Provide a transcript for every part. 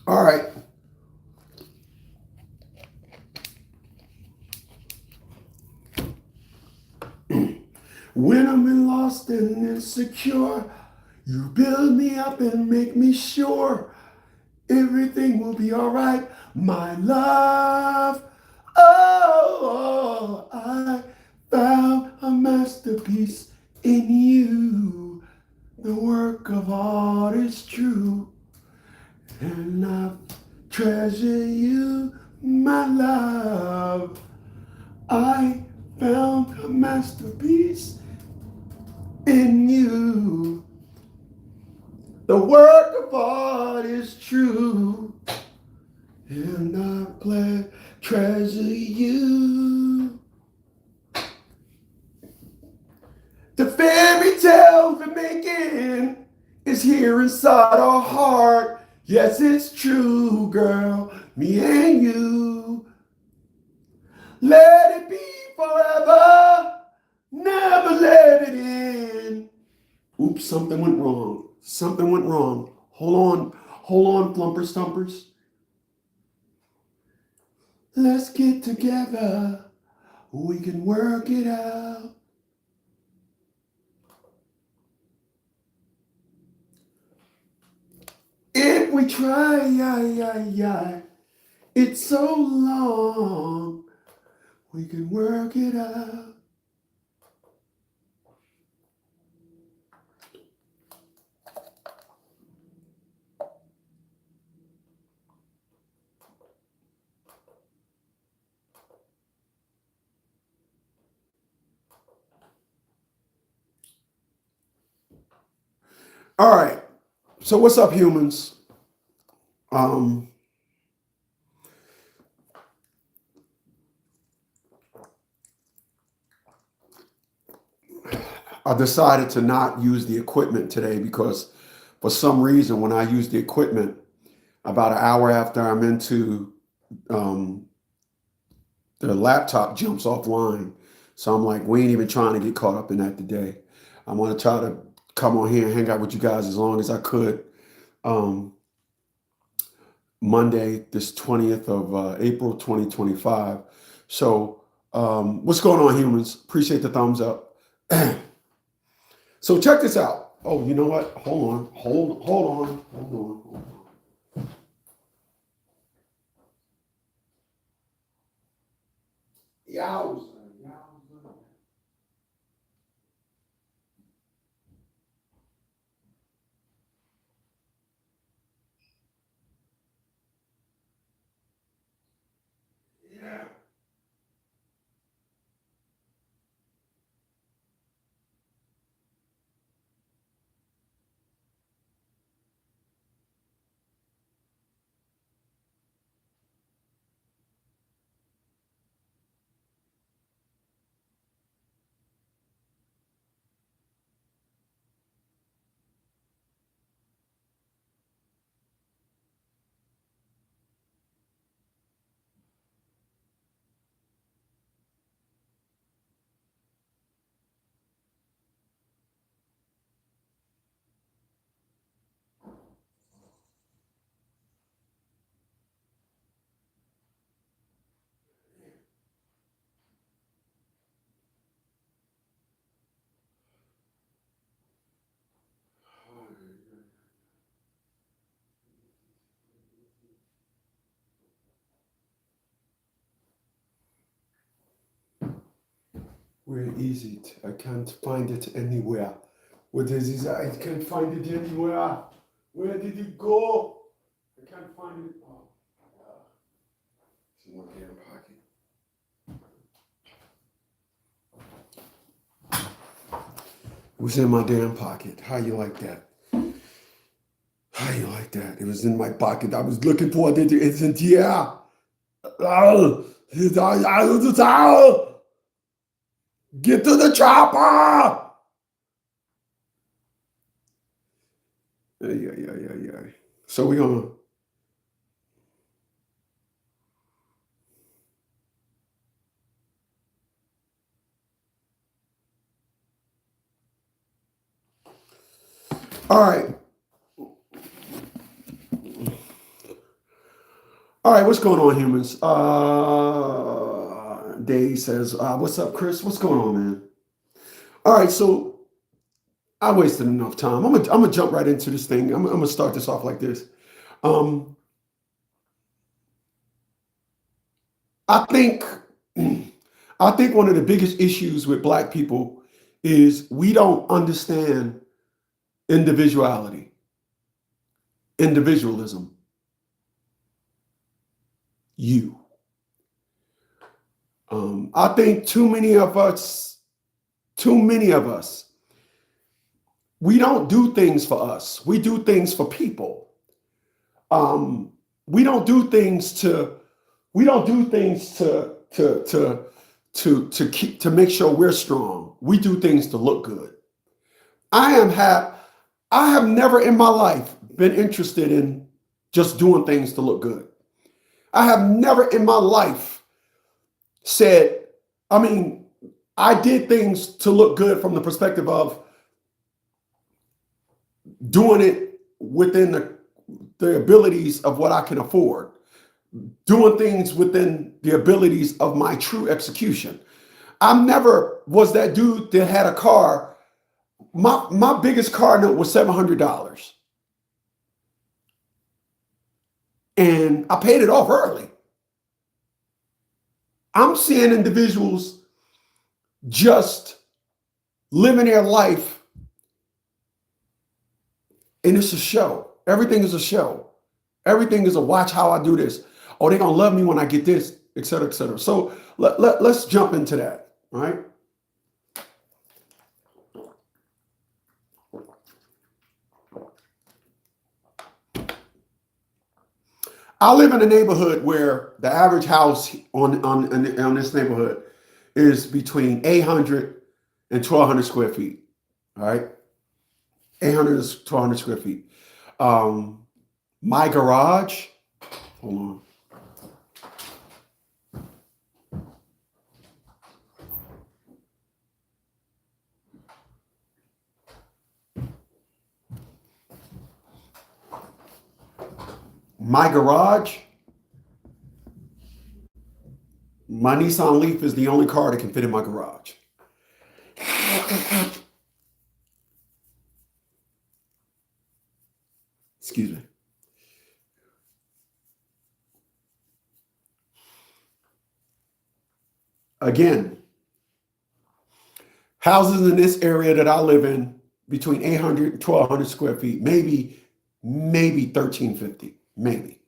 All right. When I'm lost and insecure, you build me up and make me sure everything will be all right, my love. Oh, I found a masterpiece in you. The work of art is true, and I treasure you, my love. I found a masterpiece in you. The work of art is true, and treasure you. The fairy tale we're making is here inside our heart. Yes, it's true, girl, me and you. Let it be forever, never let it end. Oops, something went wrong. Something went wrong. Hold on, flumper stumpers. Let's get together. We can work it out. If we try, it's so long. We can work it out. All right. So what's up, humans? Um, I decided to not use the equipment today because for some reason, when I use the equipment, about an hour after I'm into um, the laptop jumps offline. So I'm like, we ain't even trying to get caught up in that today. I'm gonna try to come on here and hang out with you guys as long as I could. Um, Monday, this 20th of April, 2025. So what's going on, humans? Appreciate the thumbs up. So check this out. Oh, you know what? Hold on. Hold on. Yowza. Yowza. Yeah. Where is it? I can't find it anywhere. What is it? I can't find it anywhere. Where did it go? I can't find it. Oh, it's in my damn pocket. It was in my damn pocket. How you like that? How you like that? It was in my pocket. I was looking for it. It's in here. Oh, get to the chopper! Yeah. So we gonna. All right. All right, what's going on, humans? Dave says, what's up, Chris? What's going on, man? All right, so I wasted enough time. I'm gonna jump right into this thing. I'm gonna start this off like this. Um, I think I think one of the biggest issues with Black people is we don't understand individuality, individualism, you. I think too many of us, we don't do things for us. We do things for people. Um, we don't do things to we don't do things to make sure we're strong. We do things to look good. I am have I have never in my life been interested in just doing things to look good. I have never in my life said, I mean, I did things to look good from the perspective of doing it within the abilities of what I can afford, doing things within the abilities of my true execution. I never was that dude that had a car. My biggest car note was $700, and I paid it off early. I'm seeing individuals just living their life, and it's a show. Everything is a show. Everything is a watch how I do this. Oh, they're gonna love me when I get this, et cetera, et cetera. So let's jump into that, all right? I live in a neighborhood where the average house on this neighborhood is between 800 and 1,200 square feet. All right, 800 to 1,200 square feet. My garage, hold on. My garage, my Nissan Leaf is the only car that can fit in my garage. Excuse me. Again, houses in this area that I live in between 800 and 1,200 square feet, maybe 1,350, maybe.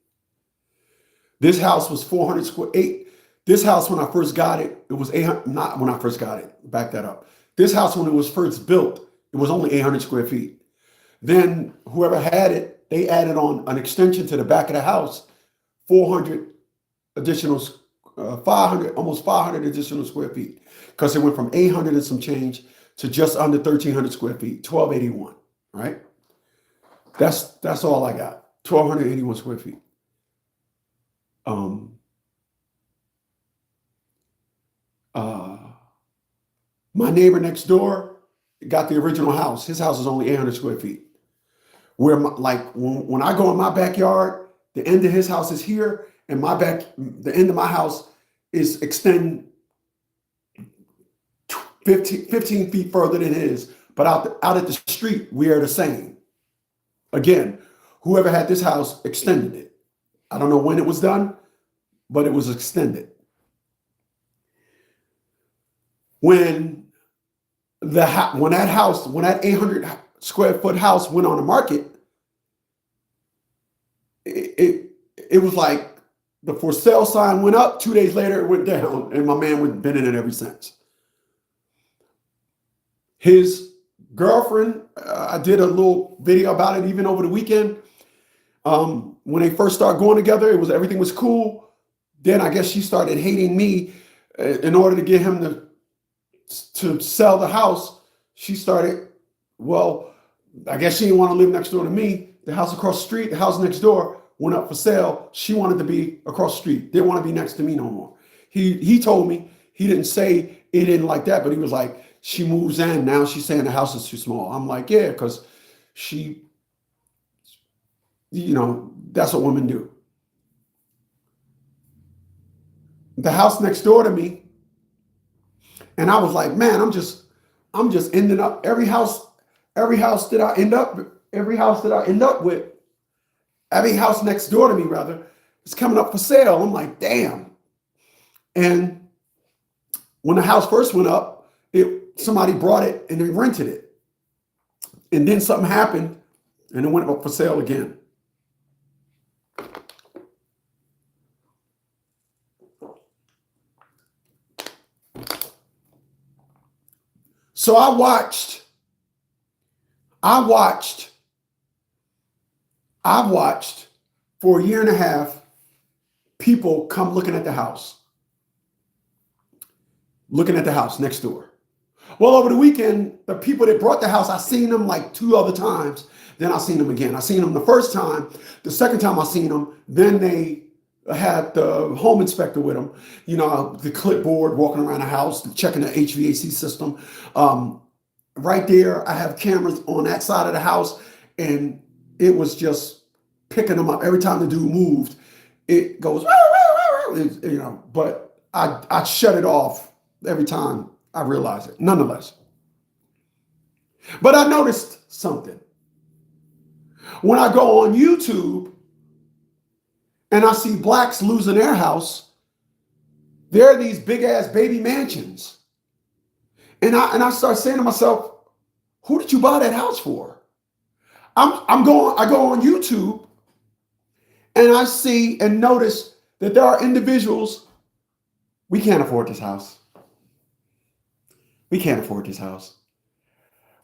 This house was 400 square eight. This house, when I first got it, it was 800, not when I first got it, back that up. This house, when it was first built, it was only 800 square feet. Then whoever had it, they added on an extension to the back of the house, 400 additional, 500, almost 500 additional square feet, because it went from 800 and some change to just under 1,300 square feet, 1,281, right? That's all I got, 1,281 square feet. My neighbor next door got the original house. His house is only 800 square feet. Where when I go in my backyard, the end of his house is here, and the end of my house is extend 15 feet further than his. But out at the street, we are the same. Again, whoever had this house extended it. I don't know when it was done, but it was extended. When that 800 square foot house went on the market, it was like the for sale sign went up. 2 days later, it went down, and my man has been in it ever since. His girlfriend, I did a little video about it even over the weekend. When they first started going together, everything was cool. Then I guess she started hating me in order to get him to sell the house. She started, well, I guess she didn't want to live next door to me. The house across the street, the house next door went up for sale. She wanted to be across the street. Didn't want to be next to me no more. He told me, he didn't say it in like that, but he was like, she moves in. Now she's saying the house is too small. I'm like, yeah, because she, that's what women do. the house next door to me, and I was like, man, I'm just ending up every house that I end up with, every house next door to me rather, is coming up for sale. I'm like, damn. And when the house first went up, somebody brought it and they rented it. And then something happened and it went up for sale again. So I watched for a year and a half people come looking at the house next door. Well, over the weekend, the people that brought the house, I seen them like 2 other times. Then I seen them again. I seen them the first time. The second time I seen them, then they had the home inspector with them. You know, the clipboard, walking around the house, checking the HVAC system. Right there, I have cameras on that side of the house, and it was just picking them up. Every time the dude moved, it goes, you know, but I shut it off every time I realize it, nonetheless. But I noticed something. When I go on YouTube and I see blacks losing their house, there are these big ass baby mansions. And I start saying to myself, who did you buy that house for? I go on YouTube and I see and notice that there are individuals, we can't afford this house. We can't afford this house.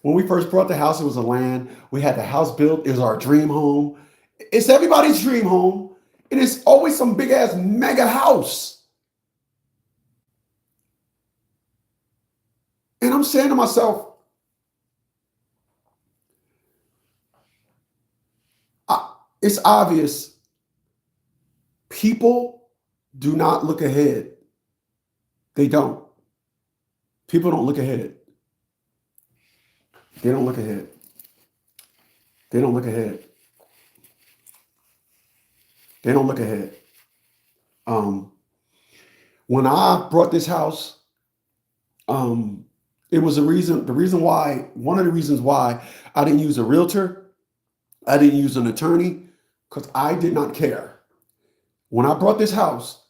When we first bought the house, it was a land. We had the house built. It was our dream home. It's everybody's dream home. And it's always some big ass mega house. And I'm saying to myself, it's obvious people do not look ahead. They don't. People don't look ahead. They don't look ahead. They don't look ahead. They don't look ahead. When I brought this house, it was one of the reasons why I didn't use a realtor, I didn't use an attorney, because I did not care. When I brought this house,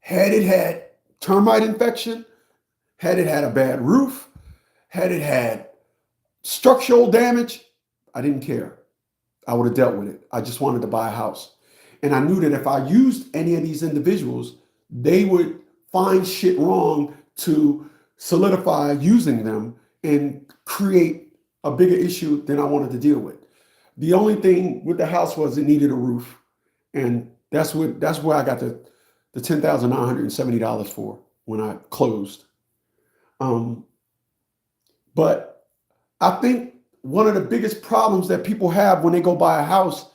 had it had termite infection, had it had a bad roof, had it had structural damage, I didn't care. I would have dealt with it. I just wanted to buy a house. And I knew that if I used any of these individuals, they would find shit wrong to solidify using them and create a bigger issue than I wanted to deal with. The only thing with the house was it needed a roof. And that's where I got the $10,970 for when I closed. But I think one of the biggest problems that people have when they go buy a house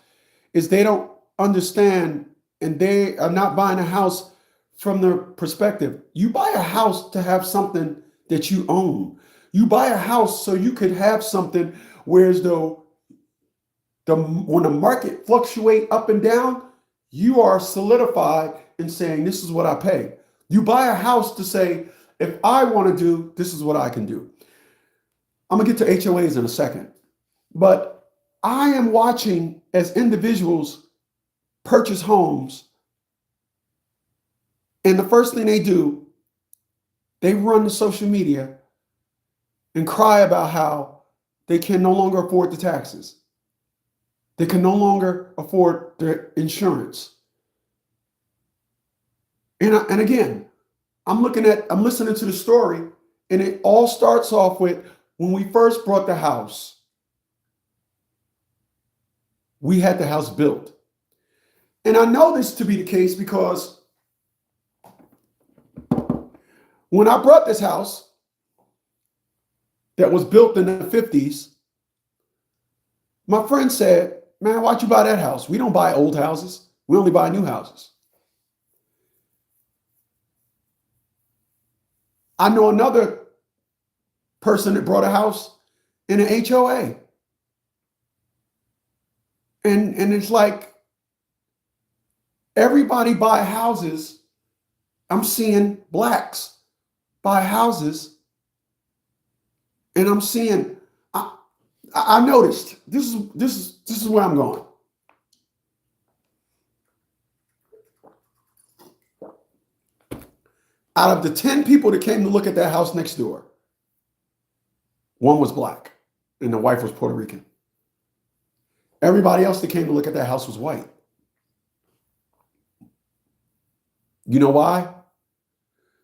is they don't understand, and they are not buying a house from their perspective. You buy a house to have something that you own. You buy a house so you could have something, whereas though when the market fluctuate up and down, you are solidified in saying, this is what I pay. You buy a house to say, if I want to do, this is what I can do. I'm going to get to HOAs in a second. But I am watching as individuals purchase homes. And the first thing they do, they run to social media and cry about how they can no longer afford the taxes. They can no longer afford their insurance. And again, I'm listening to the story, and it all starts off with when we first bought the house. We had the house built. And I know this to be the case because when I brought this house that was built in the 50s, my friend said, man, why'd you buy that house? We don't buy old houses. We only buy new houses. I know another person that brought a house in an HOA. And it's like everybody buy houses I'm seeing blacks buy houses, and I'm seeing. I noticed this is where I'm going. Out of the 10 people that came to look at that house next door, one was black, and the wife was Puerto Rican. Everybody else that came to look at that house was white. You know why?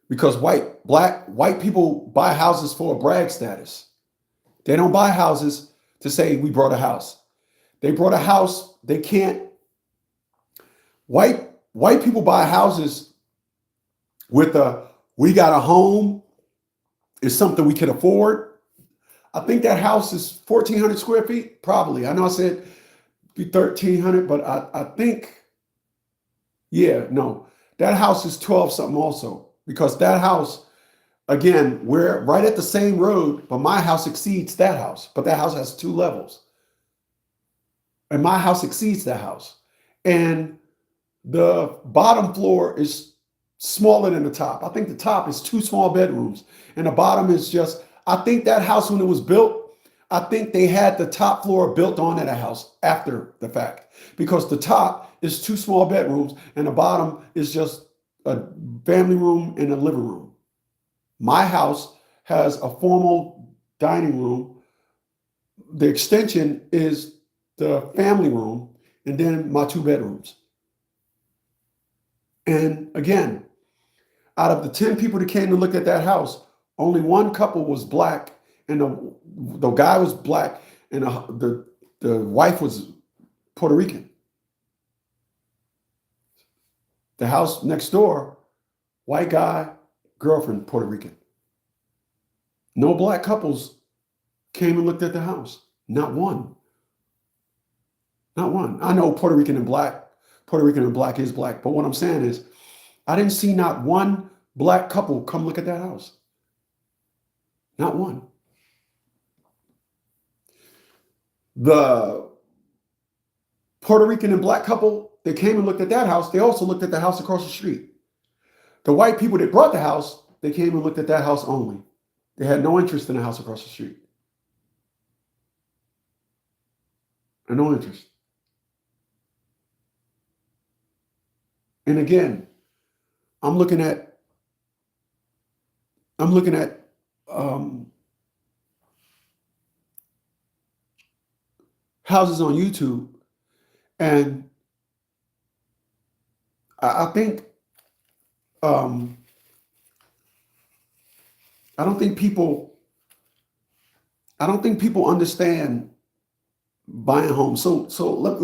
Because white people buy houses for a brag status. They don't buy houses to say we brought a house. They brought a house. They can't. White people buy houses with we got a home. It's something we can afford. I think that house is 1,400 square feet, probably. I know I said 1,300, but I think, yeah, no, that house is 12 something also, because that house, again, we're right at the same road, but my house exceeds that house, but that house has 2 levels. And my house exceeds that house. And the bottom floor is smaller than the top. I think the top is 2 small bedrooms, and the bottom is just, I think that house, when it was built, I think they had the top floor built onto the house after the fact, because the top is 2 small bedrooms and the bottom is just a family room and a living room. My house has a formal dining room. The extension is the family room, and then my 2 bedrooms. And again, out of the 10 people that came to look at that house, only one couple was black, and the guy was black, and the wife was Puerto Rican. The house next door, white guy, girlfriend, Puerto Rican. No black couples came and looked at the house. Not one. Not one. I know Puerto Rican and black is black, but what I'm saying is, I didn't see not one black couple come look at that house. Not one. The Puerto Rican and black couple that came and looked at that house, they also looked at the house across the street. The white people that brought the house, they came and looked at that house only. They had no interest in the house across the street. And no interest. And again, I'm looking at houses on YouTube, and I think I don't think people understand buying homes. So let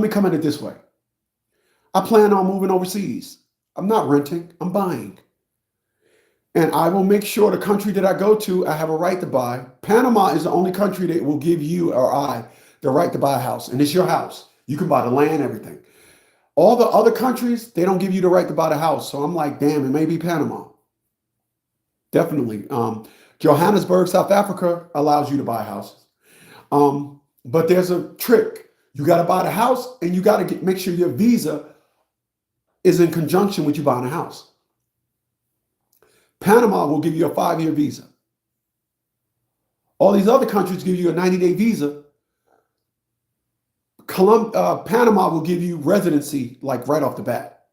me come at it this way. I plan on moving overseas. I'm not renting, I'm buying. And I will make sure the country that I go to, I have a right to buy. Panama is the only country that will give you or I the right to buy a house. And it's your house. You can buy the land, everything. All the other countries, they don't give you the right to buy the house. So I'm like, damn, it may be Panama. Definitely. Johannesburg, South Africa allows you to buy houses. But there's a trick. You got to buy the house, and you got to make sure your visa is in conjunction with you buying a house. Panama will give you a 5-year visa. All these other countries give you a 90-day visa. Panama will give you residency like right off the bat.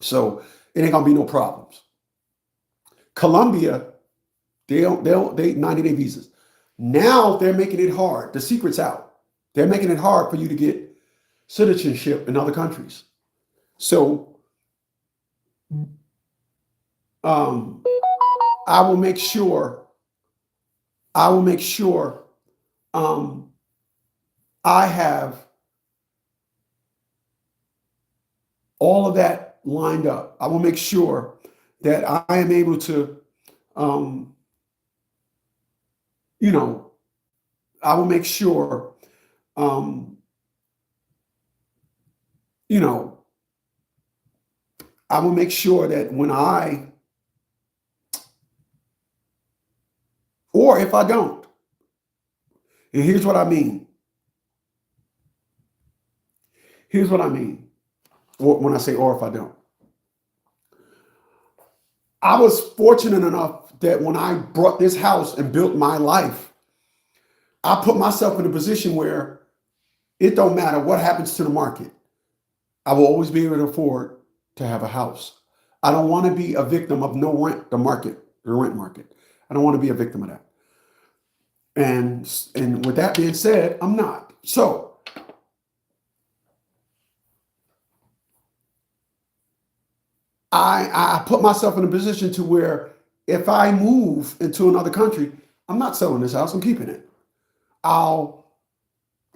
So it ain't gonna be no problems. Colombia, they 90-day visas. Now they're making it hard. The secret's out. They're making it hard for you to get citizenship in other countries. So I will make sure I have all of that lined up. I will make sure that I am able to, I will make sure, I will make sure that when or if I don't, and here's what I mean. Here's what I mean when I say, or if I don't. I was fortunate enough that when I bought this house and built my life, I put myself in a position where it don't matter what happens to the market. I will always be able to afford to have a house. I don't want to be a victim of no rent, the rent market. I don't want to be a victim of that. And with that being said, I'm not. So I put myself in a position to where if I move into another country, I'm not selling this house. I'm keeping it. I'm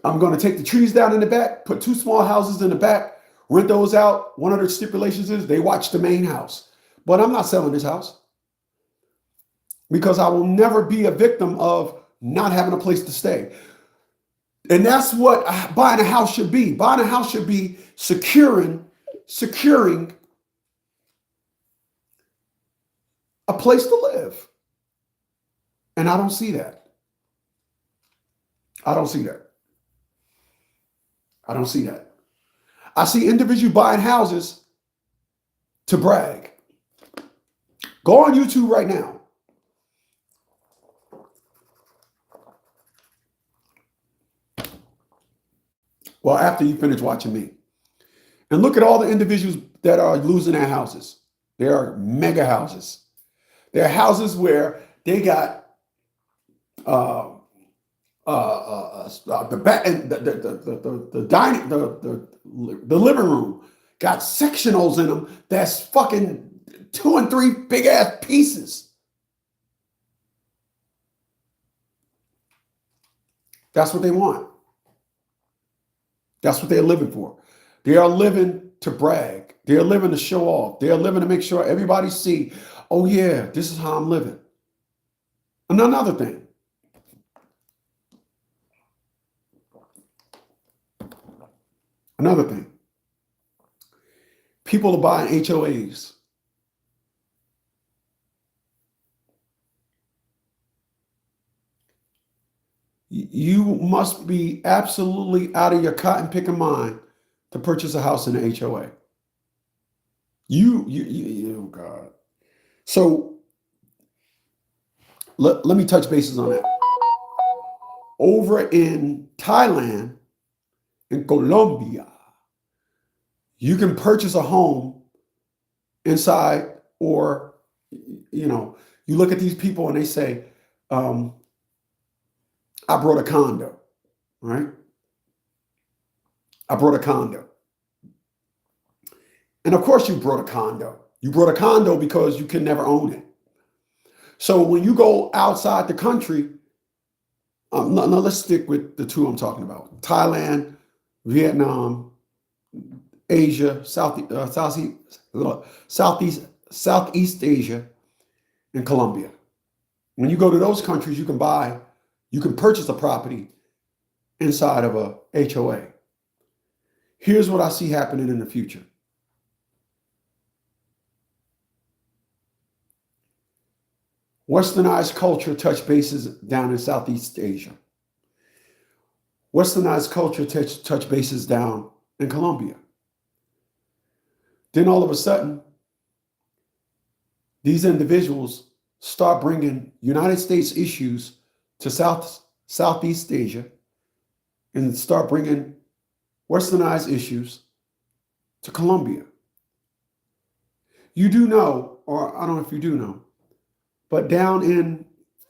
going to take the trees down in the back, put 2 small houses in the back, rent those out. One of the stipulations is they watch the main house. But I'm not selling this house because I will never be a victim of not having a place to stay. And that's what buying a house should be. Buying a house should be securing a place to live. And I don't see that. I don't see that. I don't see that. I see individuals buying houses to brag. Go on YouTube right now. Well, after you finish watching me. And look at all the individuals that are losing their houses. They are mega houses. They're houses where they got the back and the dining the living room got sectionals in them that's fucking 2 and 3 big ass pieces. That's what they want. That's what they're living for. They are living to brag. They are living to show off. They are living to make sure everybody see, oh yeah, this is how I'm living. And another thing. People are buying HOAs. You must be absolutely out of your cotton picking mind to purchase a house in an HOA. Oh God. So let me touch bases on that. Over in Thailand, in Colombia, you can purchase a home inside, or, you look at these people and they say, I brought a condo, right? I brought a condo. And of course you brought a condo. You brought a condo because you can never own it. So when you go outside the country, now let's stick with the 2 I'm talking about: Thailand, Vietnam, Asia, Southeast Asia, and Colombia. When you go to those countries, you can purchase a property inside of a HOA. Here's what I see happening in the future. Westernized culture touch bases down in Southeast Asia. Westernized culture touch bases down in Colombia. Then all of a sudden, these individuals start bringing United States issues to Southeast Asia and start bringing Westernized issues to Colombia. You do know, or I don't know if you do know, but down in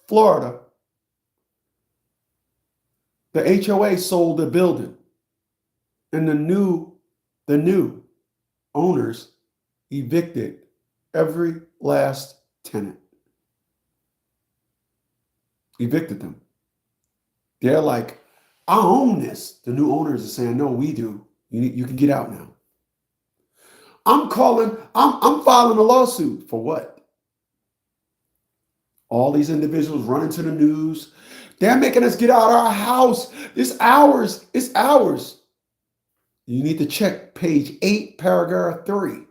Florida, the HOA sold the building, and the new owners evicted every last tenant. Evicted them. They're like, I own this. The new owners are saying, no, we do. You can get out now. I'm filing a lawsuit for what? All these individuals running to the news. They're making us get out of our house. It's ours. It's ours. You need to check page 8, paragraph 3.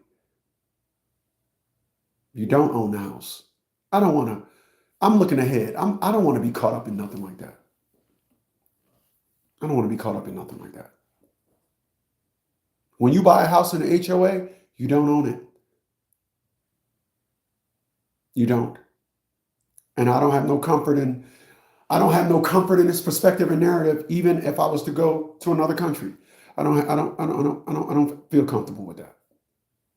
You don't own the house. I'm looking ahead. I don't want to be caught up in nothing like that. I don't want to be caught up in nothing like that. When you buy a house in an HOA, you don't own it. You don't. And I don't have no comfort in this perspective and narrative, even if I was to go to another country. I don't feel comfortable with that.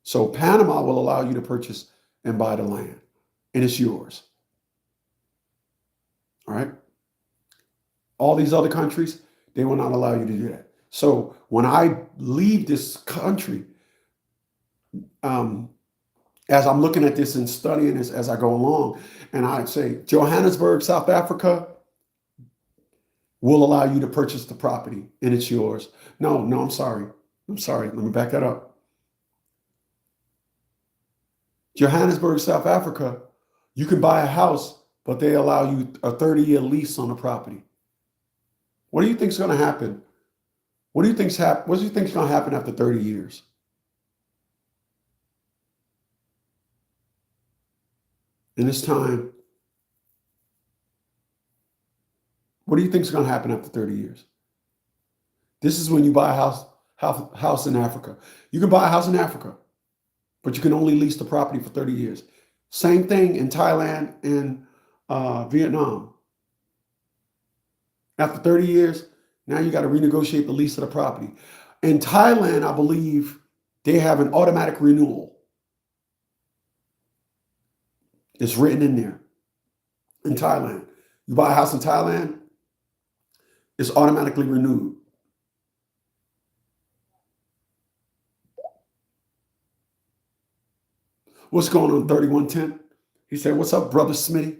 So Panama will allow you to purchase and buy the land, and it's yours. All right. All these other countries, they will not allow you to do that. So when I leave this country, as I'm looking at this and studying this as I go along, and I'd say Johannesburg, South Africa, will allow you to purchase the property and it's yours. No, I'm sorry. Let me back that up. Johannesburg, South Africa, you can buy a house, but they allow you a 30-year lease on the property. What do you think is going to happen? What do you think is going to happen after 30 years? In this time, what do you think is going to happen after 30 years? This is when you buy a house in Africa. You can buy a house in Africa, but you can only lease the property for 30 years. Same thing in Thailand and Vietnam. After 30 years, now you got to renegotiate the lease of the property. In Thailand, I believe they have an automatic renewal. It's written in there. In Thailand, you buy a house in Thailand, it's automatically renewed. What's going on, 3110? He said, what's up, brother Smitty?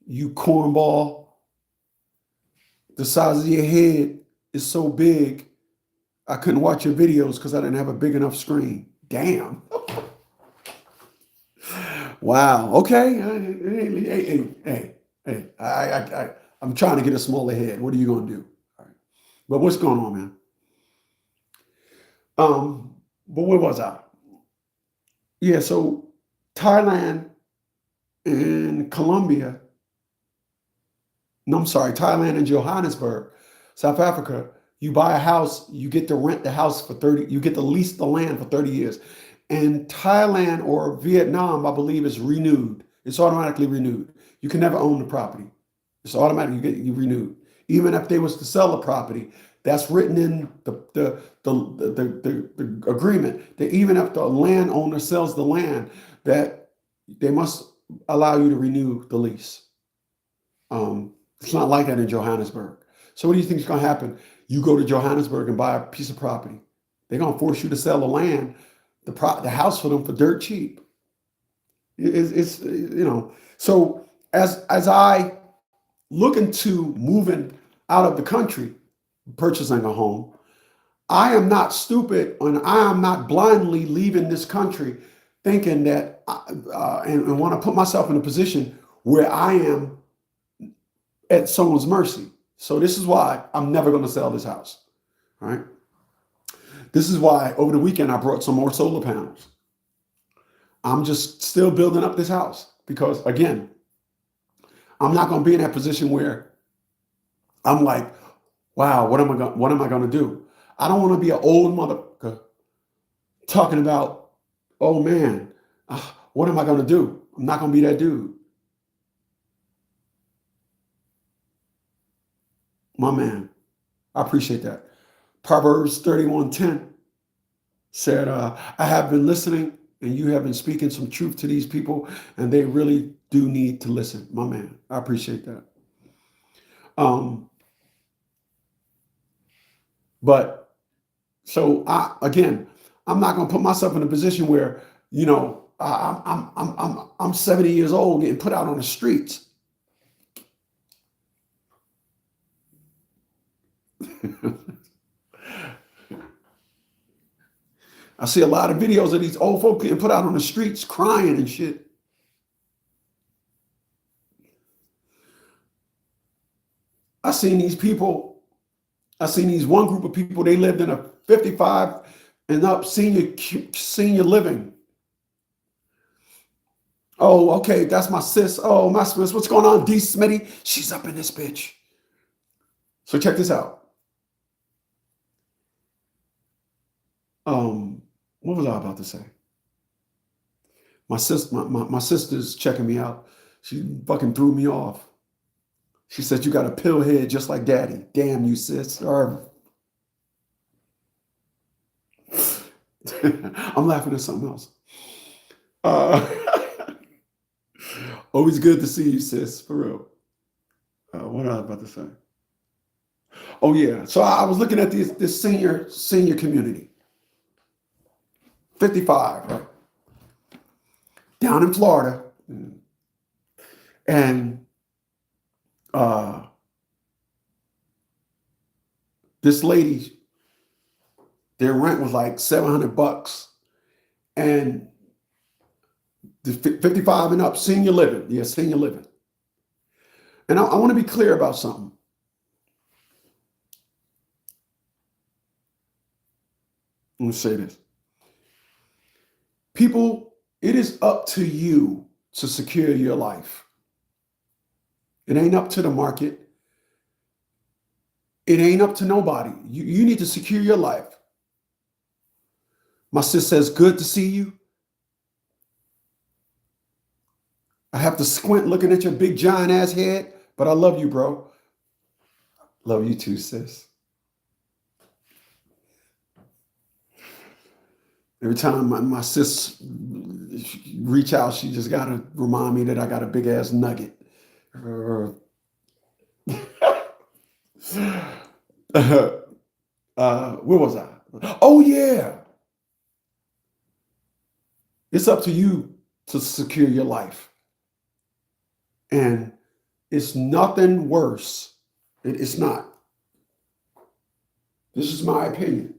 You cornball. The size of your head is so big, I couldn't watch your videos because I didn't have a big enough screen. Damn. Wow. Okay. Hey. I'm trying to get a smaller head. What are you going to do? All right. But what's going on, man? But where was I? Yeah. So Thailand and Colombia. No, I'm sorry. Thailand and Johannesburg, South Africa. You buy a house, you get to rent the house for 30. You get to lease the land for 30 years. And Thailand or Vietnam, I believe, is renewed. It's automatically renewed. You can never own the property. It's automatic. You renewed. Even if they was to sell the property, that's written in the agreement that even if the landowner sells the land, that they must allow you to renew the lease. It's not like that in Johannesburg. So what do you think is going to happen? You go to Johannesburg and buy a piece of property. They're going to force you to sell the land, the house for them for dirt cheap. It's So as I look into moving out of the country, purchasing a home, I am not stupid and I am not blindly leaving this country thinking that and want to put myself in a position where I am at someone's mercy. So this is why I'm never going to sell this house. All right. This is why over the weekend I brought some more solar panels. I'm just still building up this house because, again, I'm not going to be in that position where I'm like, wow, what am I going to do? I don't want to be an old motherfucker talking about, oh man, what am I going to do? I'm not going to be that dude. My man, I appreciate that. Proverbs 31:10 said, I have been listening and you have been speaking some truth to these people and they really do need to listen. My man, I appreciate that. But so I'm not going to put myself in a position where, I'm 70 years old getting put out on the streets. I see a lot of videos of these old folk getting put out on the streets crying and shit. I seen these one group of people, they lived in a 55 and up senior living. Oh, okay, that's my sis. Oh, my sis, what's going on? D Smitty, she's up in this bitch. So check this out. What was I about to say? My sister's checking me out. She fucking threw me off. She said, "You got a pill head just like daddy." Damn you, sis. Or I'm laughing at something else. Uh, always good to see you, sis, for real. What was I about to say? Oh yeah. So I was looking at this senior community, 55, right? Down in Florida. And uh, this lady, their rent was like $700. And the 55 and up, senior living. Yeah, senior living. And I want to be clear about something. I'm going to say this. People, it is up to you to secure your life. It ain't up to the market. It ain't up to nobody. You need to secure your life. My sis says, "Good to see you." I have to squint looking at your big giant ass head, but I love you, bro. Love you too, sis. Every time my sis reach out, she just got to remind me that I got a big ass nugget. Where was I? Oh, yeah. It's up to you to secure your life. And it's nothing worse. It's not. This is my opinion.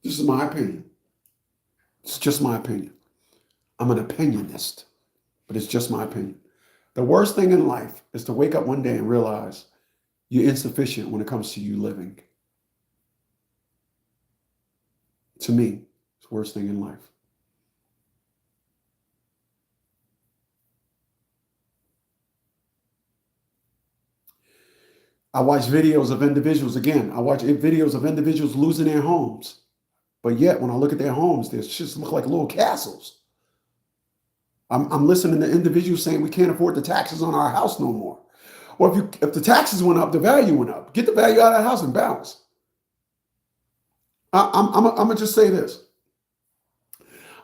This is my opinion. It's just my opinion. I'm an opinionist, but it's just my opinion. The worst thing in life is to wake up one day and realize you're insufficient when it comes to you living. To me, it's the worst thing in life. I watch videos of individuals, again, I watch videos of individuals losing their homes. But yet, when I look at their homes, they just look like little castles. I'm listening to individuals saying we can't afford the taxes on our house no more. Or if the taxes went up, the value went up. Get the value out of the house and bounce. I'm going to just say this.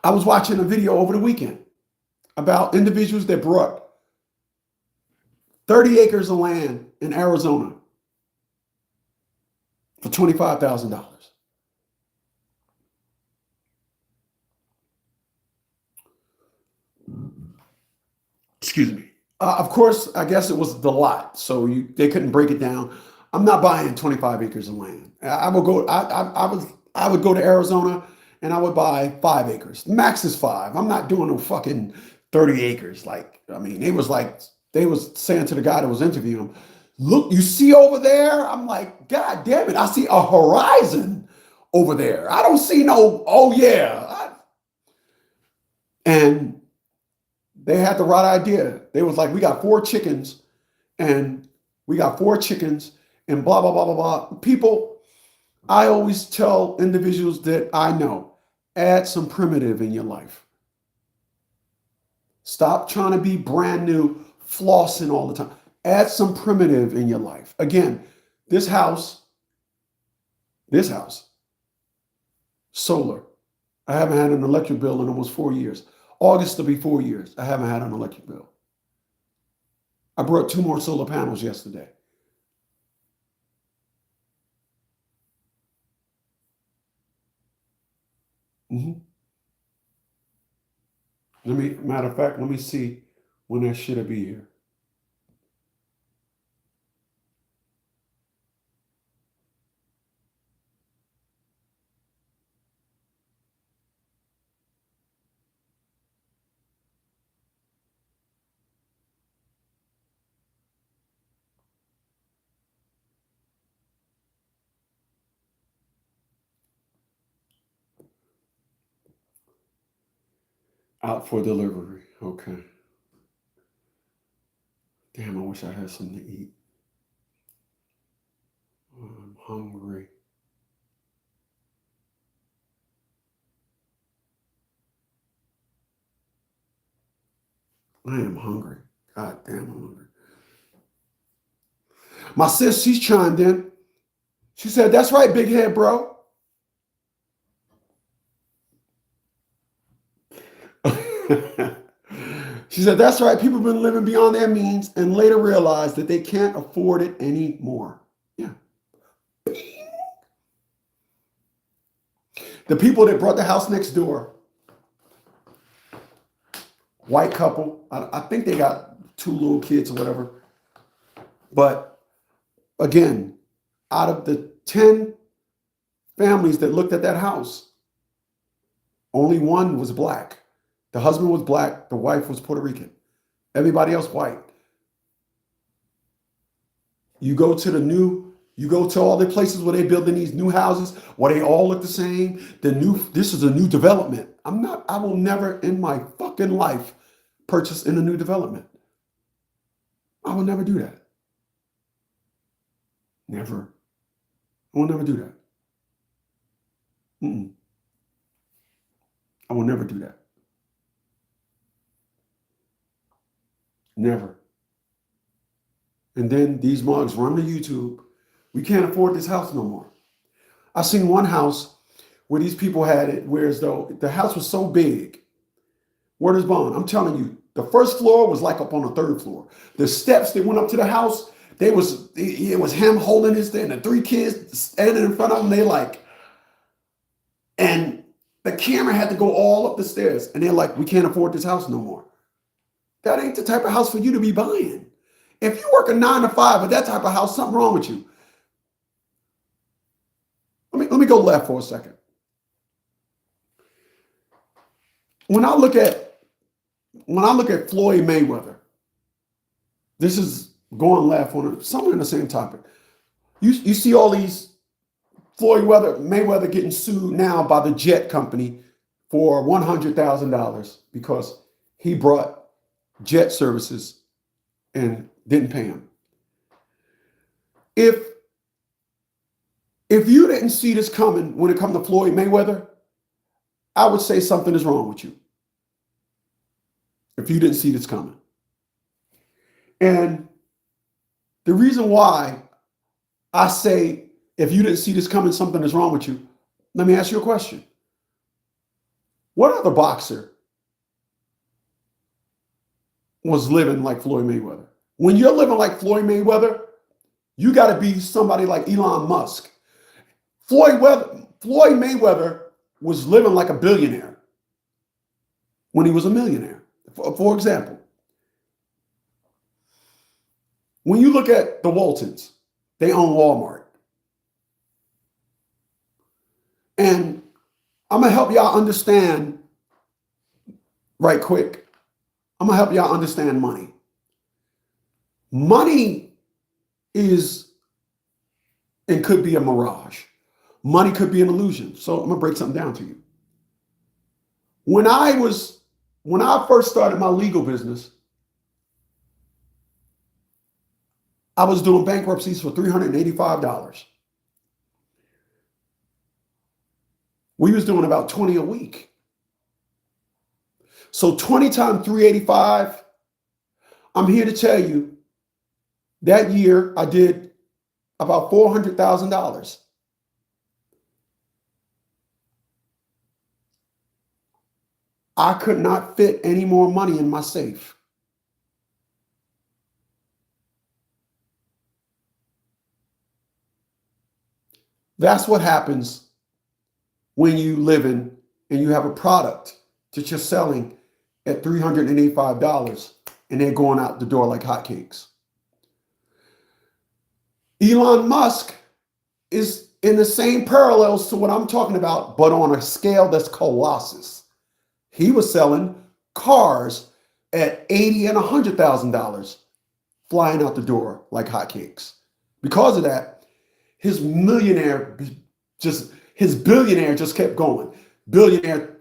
I was watching a video over the weekend about individuals that brought 30 acres of land in Arizona for $25,000. Excuse me. Of course, I guess it was the lot, so they couldn't break it down. I'm not buying 25 acres of land. I would go. I would go to Arizona and I would buy 5 acres. Max is 5. I'm not doing no fucking 30 acres. Like, I mean, they was saying to the guy that was interviewing him, "Look, you see over there?" I'm like, "God damn it! I see a horizon over there. I don't see no. Oh yeah." And they had the right idea. They was like, "We got 4 chickens, and we got 4 chickens, and blah blah blah blah blah." People, I always tell individuals that I know, add some primitive in your life. Stop trying to be brand new, flossing all the time. Add some primitive in your life. Again, this house, solar. I haven't had an electric bill in almost 4 years. August will be 4 years. I haven't had an electric bill. I brought 2 more solar panels yesterday. Mm-hmm. Matter of fact, let me see when that shit'll be here. Out for delivery. Okay. Damn, I wish I had something to eat. I'm hungry. I am hungry. God damn, I'm hungry. My sis, she's chimed in. She said, that's right, big head, bro. She said, that's right. People have been living beyond their means and later realized that they can't afford it anymore. Yeah. The people that brought the house next door, white couple, I think they got 2 little kids or whatever. But again, out of the 10 families that looked at that house, only one was black. The husband was black. The wife was Puerto Rican. Everybody else white. You go to all the places where they're building these new houses, where they all look the same. This is a new development. I will never in my fucking life purchase in a new development. I will never do that. Never. I will never do that. I will never do that. Never. And then these mugs run to YouTube. We can't afford this house no more. I seen one house where these people had it, where as though the house was so big. Word is bond. I'm telling you, the first floor was like up on the 3rd floor. The steps that went up to the house, it was him holding his thing, and the 3 kids standing in front of him. And the camera had to go all up the stairs. And they're like, we can't afford this house no more. That ain't the type of house for you to be buying. If you work a 9 to 5 with that type of house, something wrong with you. Let me go left for a second. When I look at Floyd Mayweather, this is going left on somewhere in the same topic. You see all these Floyd Mayweather getting sued now by the jet company for $100,000 because he brought jet services and didn't pay him. If you didn't see this coming when it comes to Floyd Mayweather, I would say something is wrong with you. If you didn't see this coming. And the reason why I say if you didn't see this coming, something is wrong with you, let me ask you a question. What other boxer was living like Floyd Mayweather? When you're living like Floyd Mayweather, you got to be somebody like Elon Musk. Floyd Mayweather was living like a billionaire when he was a millionaire. For example, when you look at the Waltons, they own Walmart. And I'm going to help y'all understand right quick. I'm going to help y'all understand money. Money is and could be a mirage. Money could be an illusion. So I'm going to break something down to you. When I first started my legal business, I was doing bankruptcies for $385. We was doing about 20 a week. So 20 times 385, I'm here to tell you that year I did about $400,000. I could not fit any more money in my safe. That's what happens when you live in and you have a product that you're selling at $385 and they're going out the door like hotcakes. Elon Musk is in the same parallels to what I'm talking about, but on a scale that's colossus. He was selling cars at $80,000 and $100,000 flying out the door like hotcakes. Because of that, his billionaire just kept going. Billionaire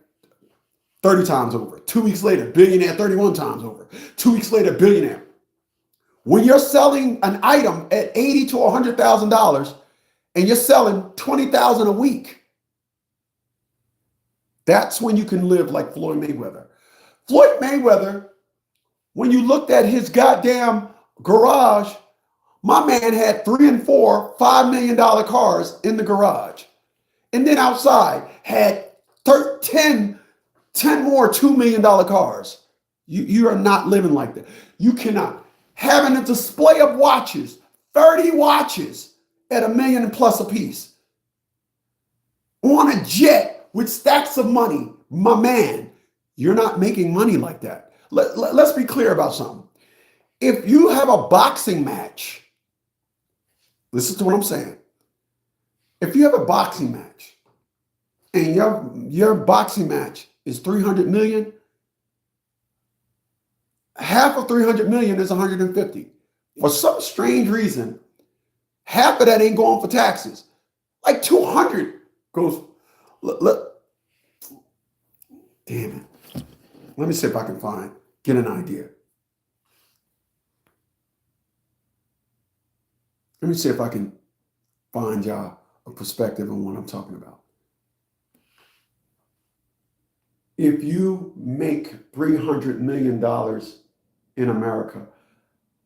30 times over. 2 weeks later, billionaire 31 times over. 2 weeks later, billionaire. When you're selling an item at $80,000 to $100,000 and you're selling $20,000 a week, that's when you can live like Floyd Mayweather. Floyd Mayweather When you looked at his goddamn garage, my man had 3 and 4 $5 million cars in the garage. And then outside had 10 more $2 million cars. You are not living like that. You cannot. Having a display of watches, 30 watches at $1 million plus a piece. On a jet with stacks of money, my man, you're not making money like that. Let's be clear about something. If you have a boxing match, listen to what I'm saying. If you have a boxing match and your boxing match is 300 million, half of 300 million is 150. For some strange reason, half of that ain't going for taxes. Like 200 goes, damn it. Let me see if I can get an idea. Let me see if I can find y'all a perspective on what I'm talking about. If you make $300 million in America,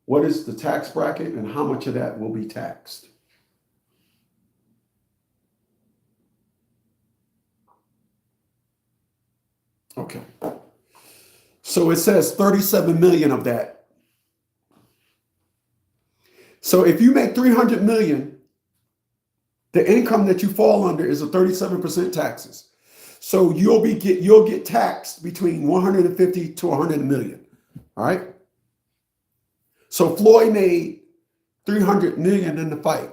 what is the tax bracket and how much of that will be taxed? Okay. So it says 37 million of that. So if you make 300 million, the income that you fall under is a 37% taxes. So you'll get taxed between 150 to 100 million. All right. So Floyd made 300 million in the fight,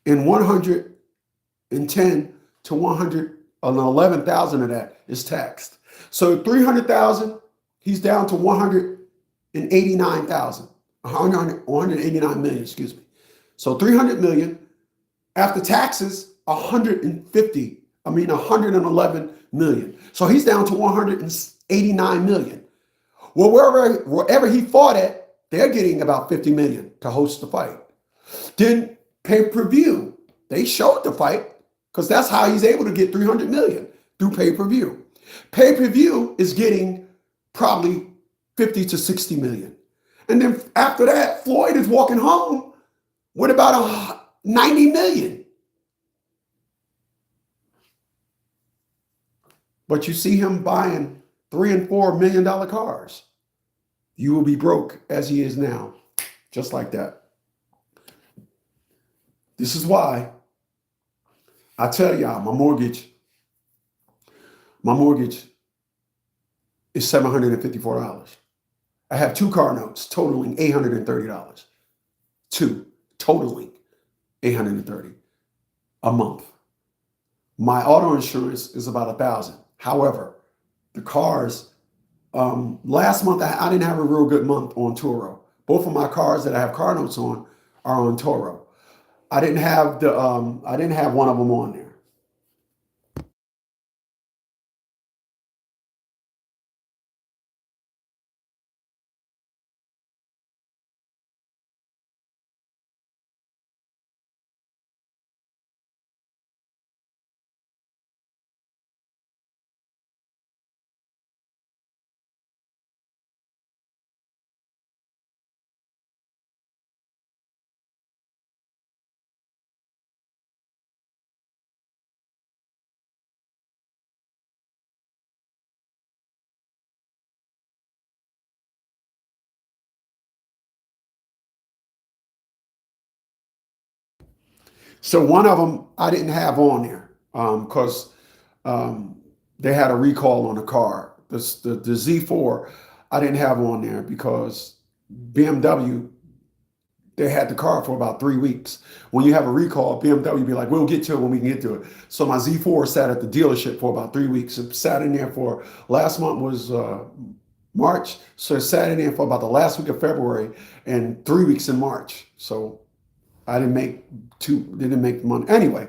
and 110 to 111,000 of that is taxed. So 300,000, he's down to 189,000, 189 million, excuse me. So 300 million after taxes, 111 million. So he's down to 189 million. Well, wherever he fought at, they're getting about 50 million to host the fight. Then pay-per-view, they showed the fight because that's how he's able to get 300 million through pay-per-view. Pay-per-view is getting probably 50 to 60 million. And then after that, Floyd is walking home with about 90 million. But you see him buying $3 and $4 million cars. You will be broke as he is now, just like that. This is why I tell y'all my mortgage is $754. I have 2 car notes totaling $830. 2 totaling $830 a month. My auto insurance is about $1,000. However, the cars, last month I didn't have a real good month on Turo. Both of my cars that I have car notes on are on Turo. I didn't have one of them on there. So one of them I didn't have on there because they had a recall on the car. The Z4 I didn't have on there because BMW, they had the car for about 3 weeks. When you have a recall, BMW be like, we'll get to it when we can get to it. So my Z4 sat at the dealership for about 3 weeks. It sat in there for, last month was March. So it sat in there for about the last week of February and 3 weeks in March. So I didn't make money. Anyway,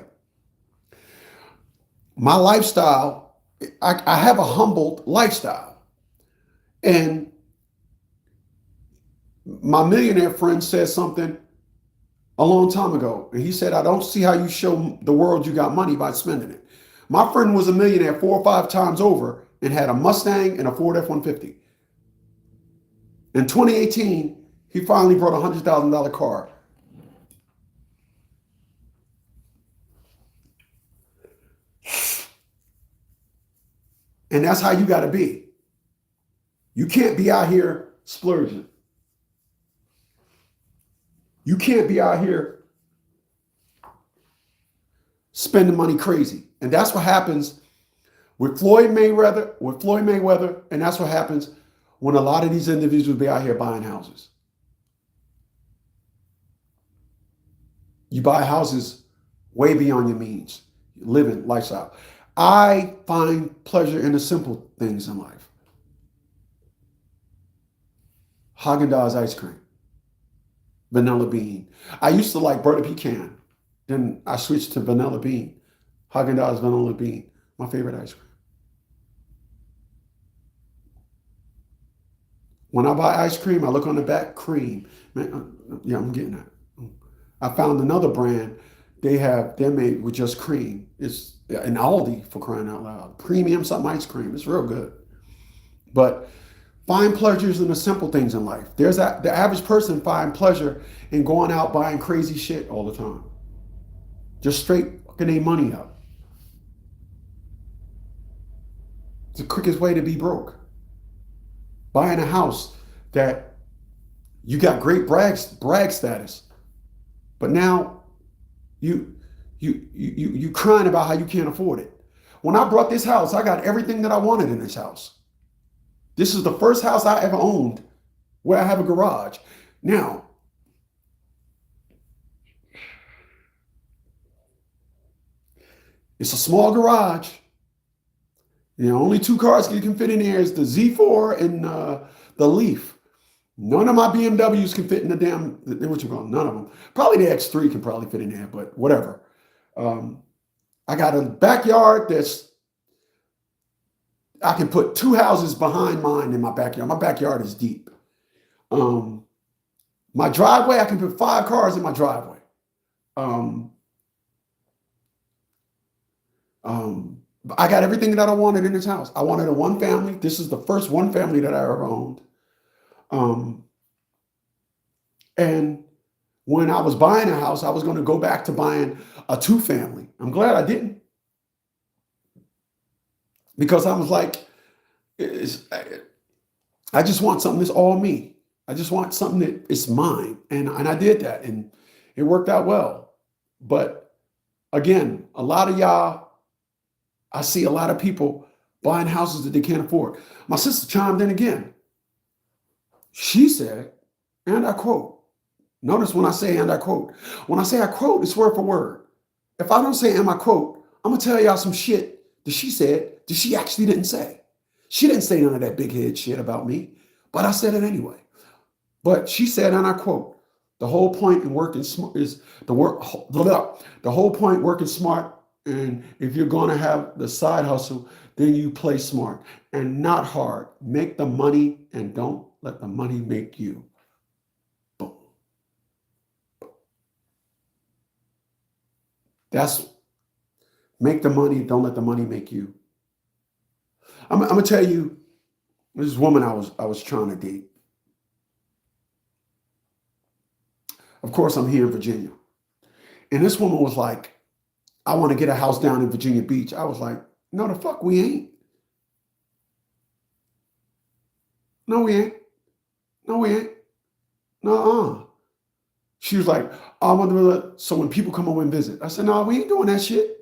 my lifestyle, I have a humbled lifestyle. And my millionaire friend said something a long time ago. And he said, I don't see how you show the world you got money by spending it. My friend was a millionaire 4 or 5 times over and had a Mustang and a Ford F-150. In 2018, he finally brought a $100,000 car. And that's how you got to be. You can't be out here splurging. You can't be out here spending money crazy. And that's what happens with Floyd Mayweather, and that's what happens when a lot of these individuals be out here buying houses. You buy houses way beyond your means, living lifestyle. I find pleasure in the simple things in life. Haagen-Dazs ice cream, vanilla bean. I used to like butter pecan. Then I switched to vanilla bean. Haagen-Dazs vanilla bean, my favorite ice cream. When I buy ice cream, I look on the back, cream. Man, yeah, I'm getting that. I found another brand. They're made with just cream. It's an Aldi, for crying out loud. Premium something ice cream. It's real good. But find pleasures in the simple things in life. The average person find pleasure in going out buying crazy shit all the time. Just straight fucking their money up. It's the quickest way to be broke. Buying a house that you got great brag status, but now you crying about how you can't afford it. When I bought this house, I got everything that I wanted in this house. This is the first house I ever owned where I have a garage. Now, it's a small garage. You know, only two cars you can fit in there is the Z4 and the Leaf. None of my BMWs can fit in the damn, what you call them? None of them. Probably the X3 can probably fit in there, but whatever. I got a backyard I can put two houses behind mine in my backyard. My backyard is deep. My driveway, I can put 5 cars in my driveway. I got everything that I wanted in this house. I wanted a one family. This is the first one family that I ever owned. And when I was buying a house, I was going to go back to buying a 2 family. I'm glad I didn't. Because I was like, I just want something that's all me. I just want something that is mine. And I did that, and it worked out well. But again, a lot of y'all, I see a lot of people buying houses that they can't afford. My sister chimed in again. She said, and I quote, notice when I say and I quote, when I say I quote, it's word for word. If I don't say and I quote, I'm going to tell y'all some shit that she said that she actually didn't say. She didn't say none of that big head shit about me, but I said it anyway. But she said, and I quote, the whole point in working smart is the whole point working smart. And if you're going to have the side hustle, then you play smart and not hard. Make the money and don't let the money make you. Boom. That's make the money, don't let the money make you. I'm going to tell you, this woman I was trying to date. Of course, I'm here in Virginia. And this woman was like, I want to get a house down in Virginia Beach. I was like, no, the fuck we ain't. No, we ain't. No, we ain't. No. She was like, I want to, so when people come over and visit. I said, no, we ain't doing that shit.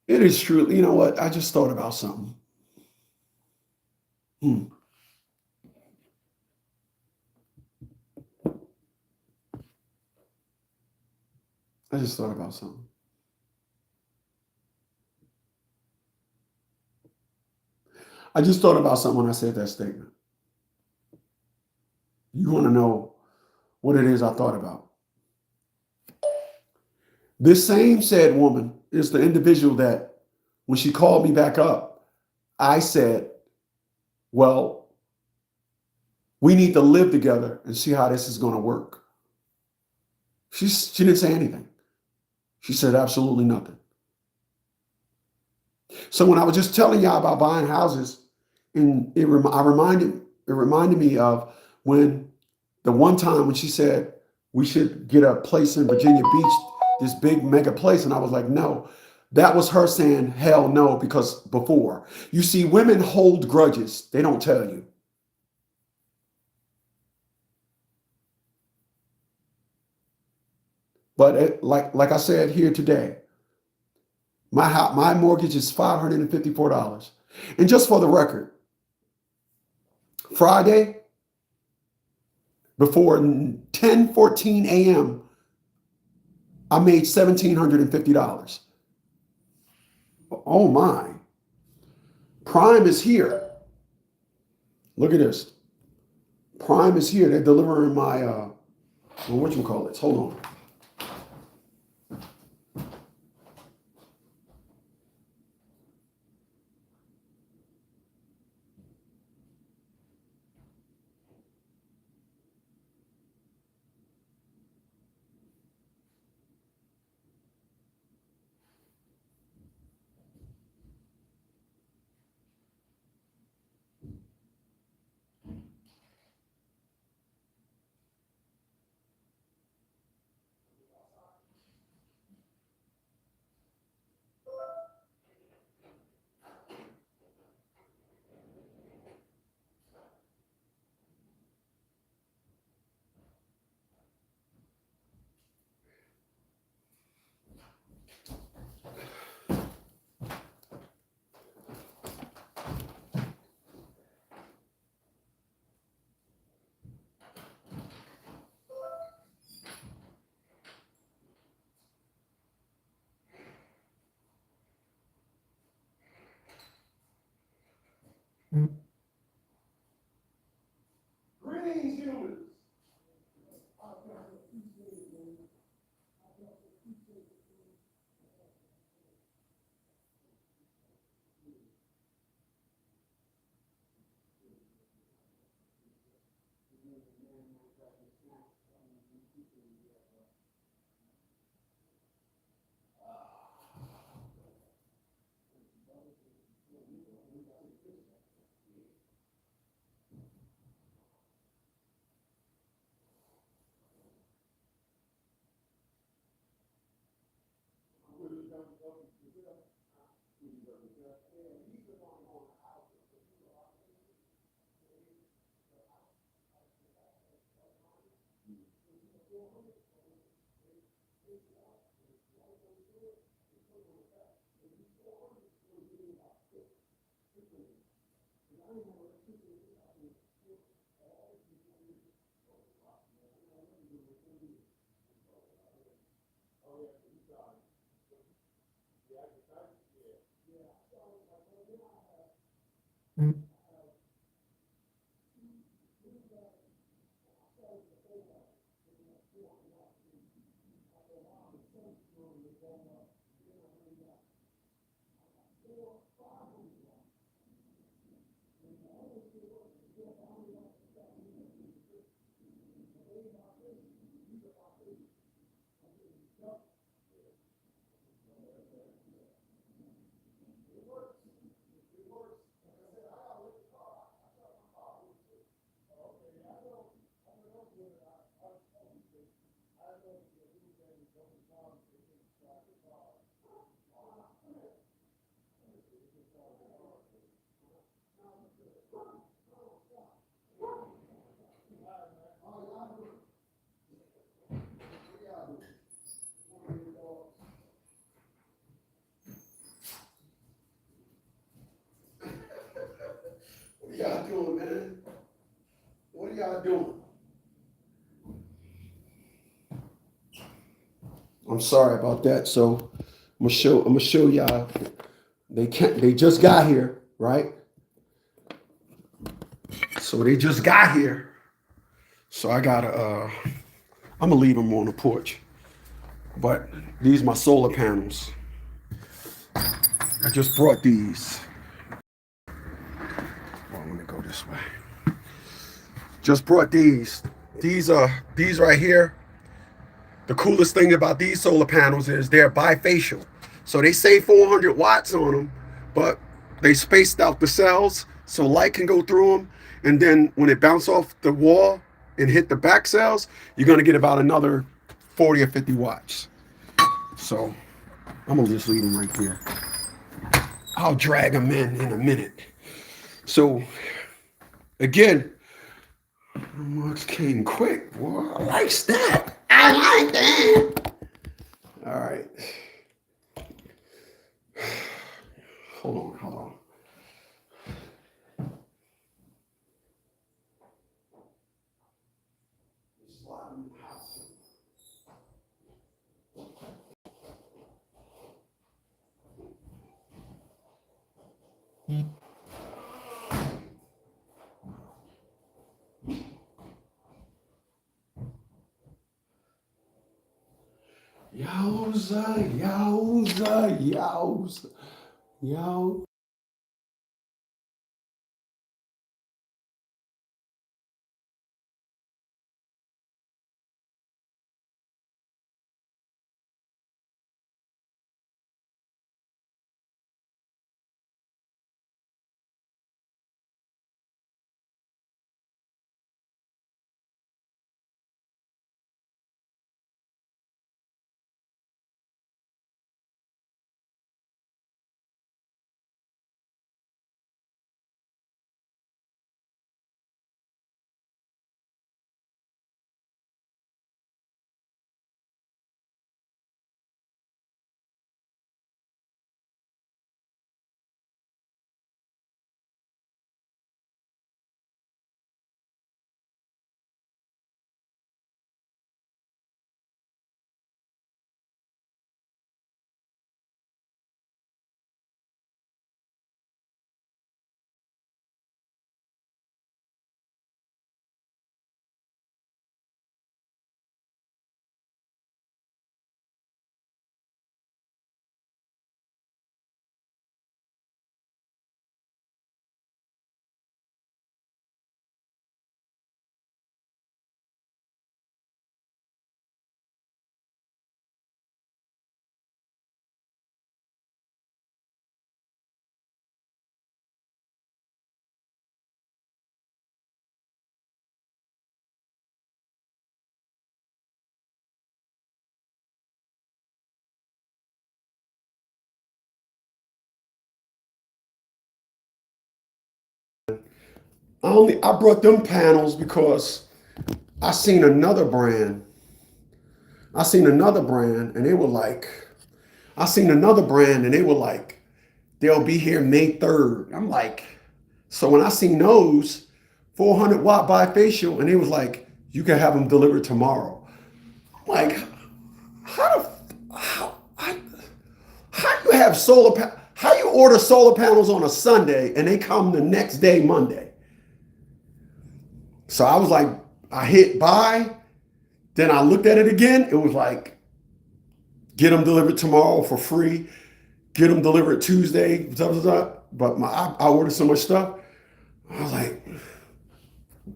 It is true. You know what? I just thought about something. I just thought about something. I just thought about something when I said that statement. You want to know what it is I thought about? This same said woman is the individual that when she called me back up, I said, well, we need to live together and see how this is going to work. She didn't say anything. She said absolutely nothing. So when I was just telling y'all about buying houses, and it reminded me of when the one time when she said we should get a place in Virginia Beach, this big mega place, and I was like, no. That was her saying hell no, because before. You see, women hold grudges. They don't tell you. But like I said here today, my mortgage is $554. And just for the record, Friday before 10:14 a.m., I made $1,750. Oh my. Prime is here. Look at this. Prime is here. They're delivering my whatchamacallit. Hold on. Greetings, humans. What are y'all doing, man? What are y'all doing? I'm sorry about that. So I'm gonna show y'all. They just got here, right? So they just got here. So I gotta I'm gonna leave them on the porch. But these are my solar panels. I just brought these. Well, let me go this way. Just brought these. These right here. The coolest thing about these solar panels is they're bifacial. So they say 400 watts on them, but they spaced out the cells so light can go through them. And then when it bounce off the wall and hit the back cells, you're going to get about another 40 or 50 watts. So I'm going to just leave them right there. I'll drag them in a minute. So again, Marks came quick. Boy, I like that. I like that. All right. Hold on. Yowza. I brought them panels because I seen another brand. I seen another brand and they were like, I seen another brand and they were like, they'll be here May 3rd. I'm like, so when I seen those 400 watt bifacial and they was like, you can have them delivered tomorrow. I'm like, how you have how you order solar panels on a Sunday and they come the next day, Monday? So I was like, I hit buy. Then I looked at it again. It was like, get them delivered tomorrow for free. Get them delivered Tuesday. Blah, blah, blah. But I ordered so much stuff. I was like,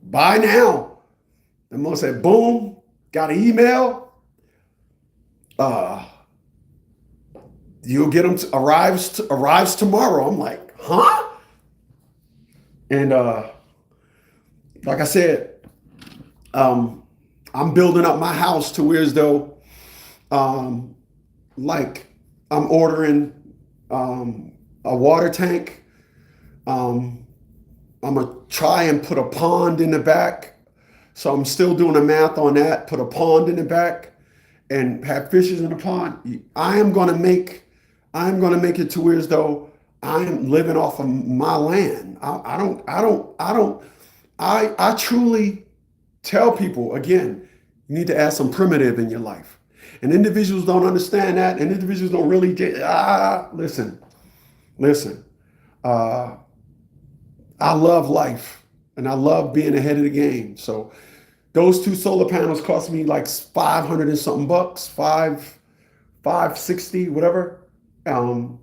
buy now. The mom said, boom, got an email. You'll get them arrives tomorrow. I'm like, huh? And like I said, I'm building up my house to where as though, like I'm ordering a water tank. I'm gonna try and put a pond in the back. So I'm still doing the math on that. Put a pond in the back and have fishes in the pond. I'm gonna make it to where as though I am living off of my land. I truly tell people, again, you need to add some primitive in your life. And individuals don't understand that, and individuals don't really listen. I love life, and I love being ahead of the game. So those two solar panels cost me like 500 and something bucks, 560, whatever. To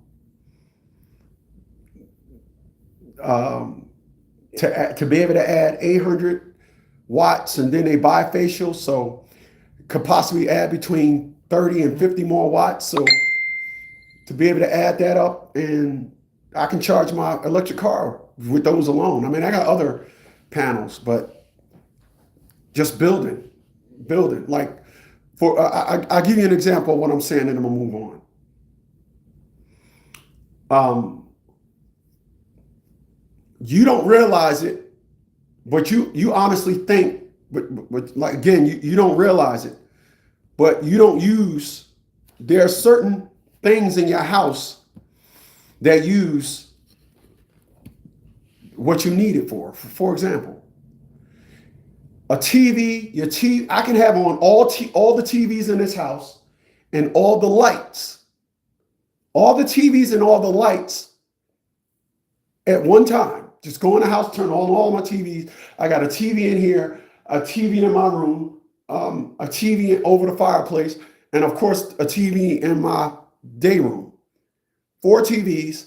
be able to add 800 watts and then a bifacial, so could possibly add between 30 and 50 more watts. So to be able to add that up and I can charge my electric car with those alone. I mean, I got other panels, but just building. Like I'll give you an example of what I'm saying, and I'm gonna move on. Um, you don't realize it, but you honestly think, but like again, you don't realize it, but you don't use. There are certain things in your house that use what you need it for. For example, a TV, your TV, I can have on all the TVs in this house and all the lights, all the TVs and all the lights at one time. Just go in the house, turn on all my TVs. I got a TV in here, a TV in my room, a TV over the fireplace, and of course a TV in my day room. 4 TVs.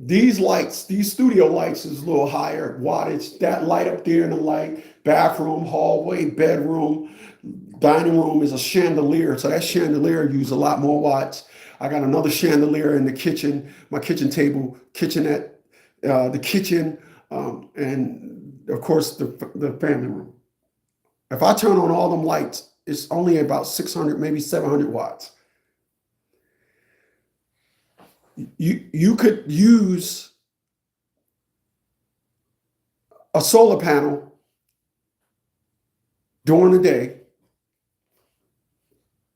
These lights, these studio lights is a little higher wattage. That light up there in the light, bathroom, hallway, bedroom, dining room is a chandelier. So that chandelier uses a lot more watts. I got another chandelier in the kitchen, my kitchen table, kitchenette, the kitchen, and of course the family room. If I turn on all them lights, it's only about 600, maybe 700 watts. You could use a solar panel during the day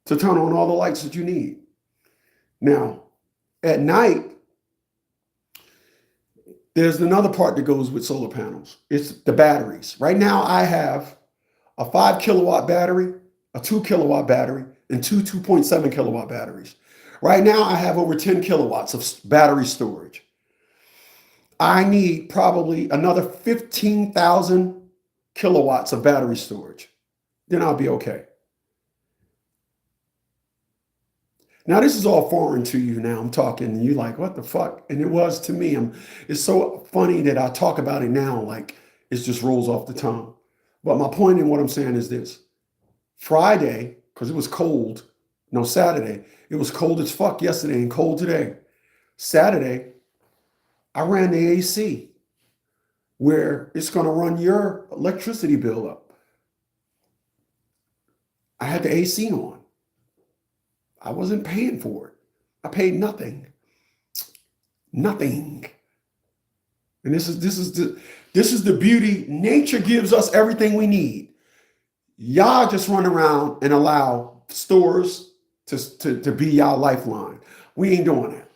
to turn on all the lights that you need. Now, at night, there's another part that goes with solar panels. It's the batteries. Right now, I have a 5 kilowatt battery, a 2 kilowatt battery, and 2.7 kilowatt batteries. Right now, I have over 10 kilowatts of battery storage. I need probably another 15,000 kilowatts of battery storage. Then I'll be okay. Now, this is all foreign to you now. I'm talking, and you're like, what the fuck? And it was to me. It's so funny that I talk about it now like it just rolls off the tongue. But my point in what I'm saying is this. Friday, because it was cold, no, Saturday, it was cold as fuck yesterday and cold today. Saturday, I ran the AC where it's going to run your electricity bill up. I had the AC on. I wasn't paying for it. I paid nothing. Nothing. And this is the beauty. Nature gives us everything we need. Y'all just run around and allow stores to be y'all lifeline. We ain't doing that.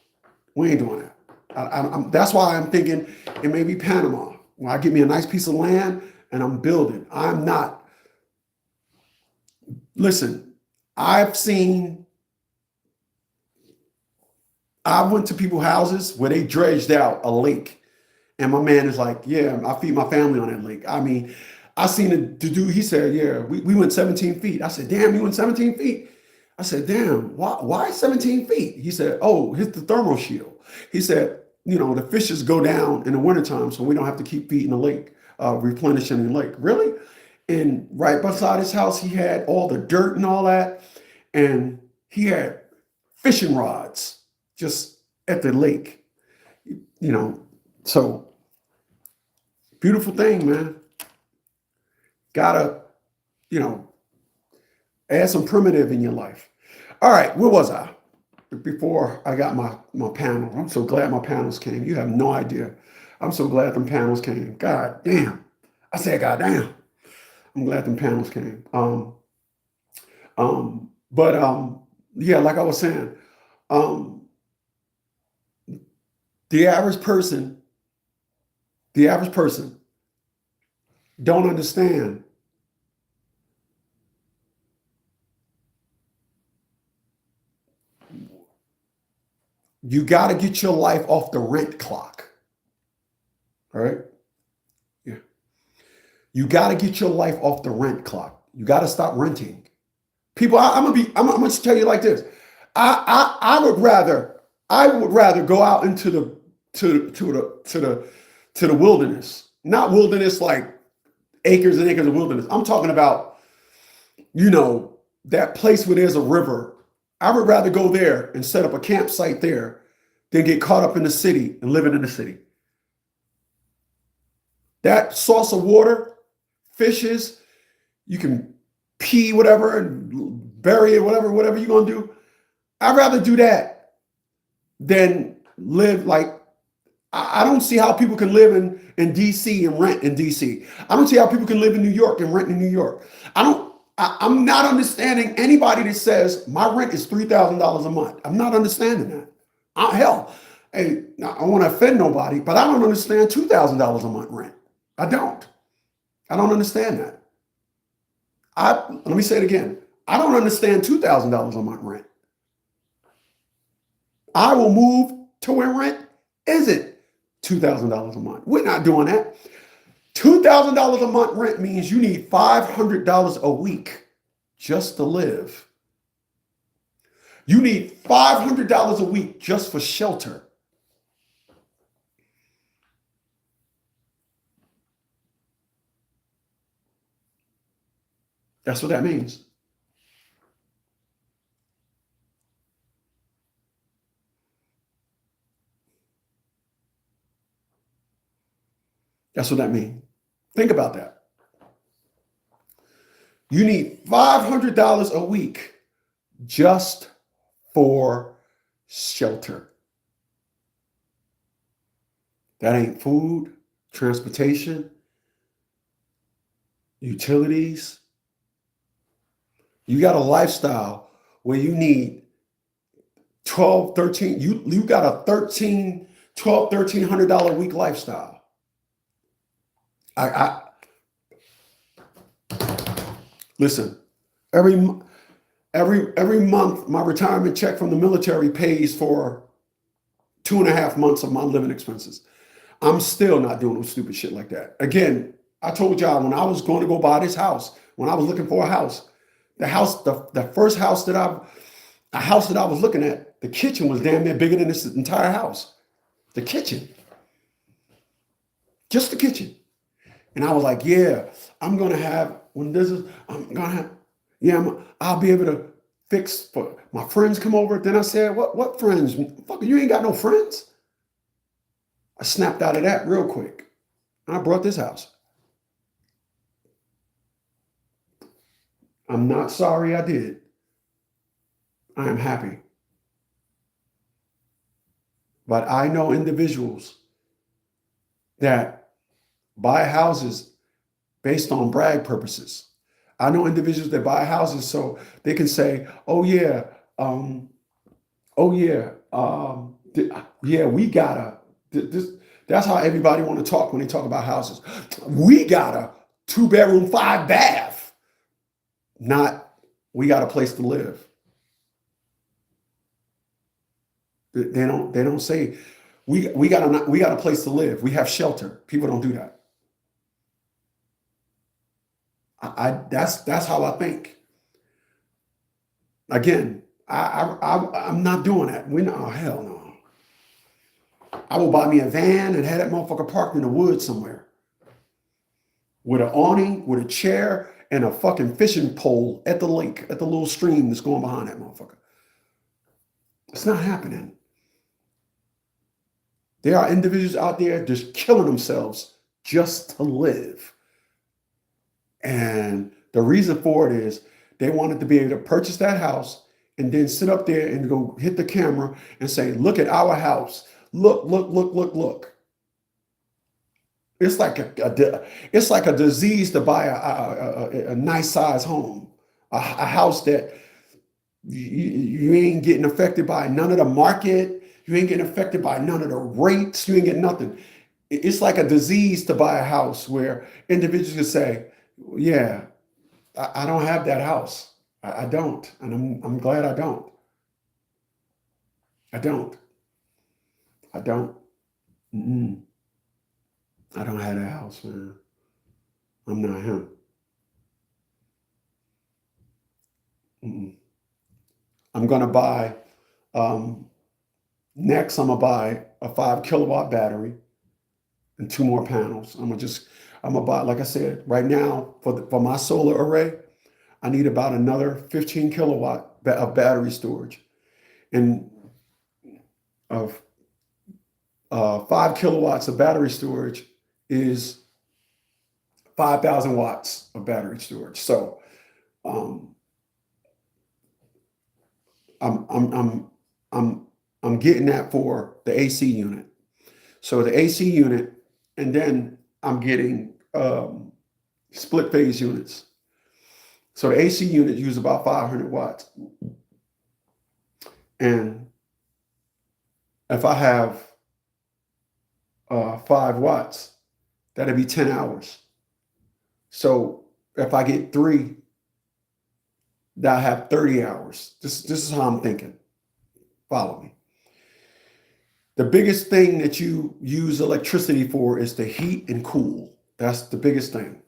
We ain't doing that. That's why I'm thinking it may be Panama. When I get me a nice piece of land and I'm building. I'm not. Listen, I went to people's houses where they dredged out a lake. And my man is like, yeah, I feed my family on that lake. I mean, I seen the dude, he said, yeah, we went 17 feet. I said, damn, you went 17 feet? I said, damn, why 17 feet? He said, oh, hit the thermal shield. He said, the fishes go down in the wintertime, so we don't have to keep feeding the lake, replenishing the lake. Really? And right beside his house, he had all the dirt and all that. And he had fishing rods just at the lake, so beautiful thing, man. Gotta, add some primitive in your life. All right, where was I? Before I got my panel. I'm so glad my panels came. You have no idea. I'm so glad them panels came. God damn. I said, God damn. I'm glad them panels came. Yeah, like I was saying, the average person don't understand you got to get your life off the rent clock. All right? Yeah. You got to get your life off the rent clock. You got to stop renting. People, I'm gonna tell you like this. I would rather go out into the wilderness. Not wilderness like acres and acres of wilderness. I'm talking about, that place where there's a river. I would rather go there and set up a campsite there than get caught up in the city and living in the city. That source of water, fishes, you can pee whatever and bury it, whatever you're going to do. I'd rather do that than live like, I don't see how people can live in DC and rent in DC. I don't see how people can live in New York and rent in New York. I'm not understanding anybody that says my rent is $3,000 a month. I'm not understanding that. Hell, hey, I don't want to offend nobody, but I don't understand $2,000 a month rent. I don't understand that. Let me say it again. I don't understand $2,000 a month rent. I will move to where rent isn't $2,000 a month. We're not doing that. $2,000 a month rent means you need $500 a week just to live. You need $500 a week just for shelter. That's what that means. That's what that means. Think about that. You need $500 a week just for shelter. That ain't food, transportation, utilities. You got a lifestyle where you need 12, 13, you got a $1,200 a week lifestyle. Listen, every month, my retirement check from the military pays for 2.5 months of my living expenses. I'm still not doing no stupid shit like that. Again, I told y'all when I was going to go buy this house, when I was looking for a house, the first house that I was looking at, the kitchen was damn near bigger than this entire house. The kitchen. Just the kitchen. And I was like, yeah, I'll be able to fix for my friends come over. Then I said, what friends? Fuck, you ain't got no friends. I snapped out of that real quick. And I brought this house. I'm not sorry I did. I am happy. But I know individuals that buy houses based on brag purposes. I know individuals that buy houses so they can say, we gotta, that's how everybody want to talk when they talk about houses. We got a 2-bedroom, 5-bath. Not, we got a place to live. They don't say, we got a place to live. We have shelter. People don't do that. That's how I think. Again, I'm not doing that. Hell no. I will buy me a van and have that motherfucker parked in the woods somewhere with an awning, with a chair, and a fucking fishing pole at the lake, at the little stream that's going behind that motherfucker. It's not happening. There are individuals out there just killing themselves just to live. And the reason for it is they wanted to be able to purchase that house and then sit up there and go hit the camera and say, look at our house. Look. It's like a disease to buy a nice size home, a house that you ain't getting affected by none of the market. You ain't getting affected by none of the rates. You ain't getting nothing. It's like a disease to buy a house where individuals can say, yeah, I don't have that house. I don't. And I'm glad I don't. I don't. Mm-mm. I don't have that house, man. I'm not him. Mm-mm. I'm going to buy, next I'm going to buy a 5-kilowatt battery and 2 more panels. I'm going to buy, like I said, right now for my solar array, I need about another 15 kilowatt of battery storage. And 5 kilowatts of battery storage is 5,000 watts of battery storage. So um, I'm I'm I'm I'm I'm getting that for the AC unit. So the AC unit, and then I'm getting split phase units. So the AC unit uses about 500 watts, and if I have 5 watts, that'd be 10 hours. So if I get three, that I have 30 hours. This is how I'm thinking. Follow me. The biggest thing that you use electricity for is to heat and cool. That's the biggest thing.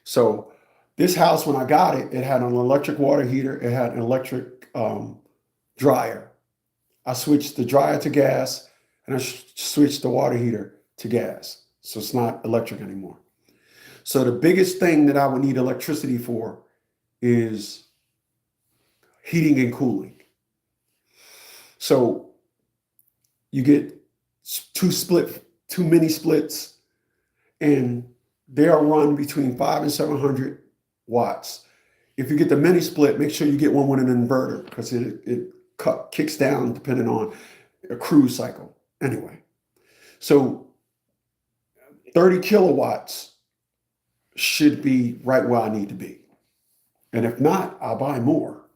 So this house, when I got it, it had an electric water heater. It had an electric dryer. I switched the dryer to gas, and I switched the water heater to gas. So it's not electric anymore. So the biggest thing that I would need electricity for is heating and cooling. So you get two mini splits, and they are run between 500 and 700 watts. If you get the mini split, make sure you get one with an inverter, because it kicks down depending on a cruise cycle. Anyway, so 30 kilowatts should be right where I need to be. And if not, I'll buy more,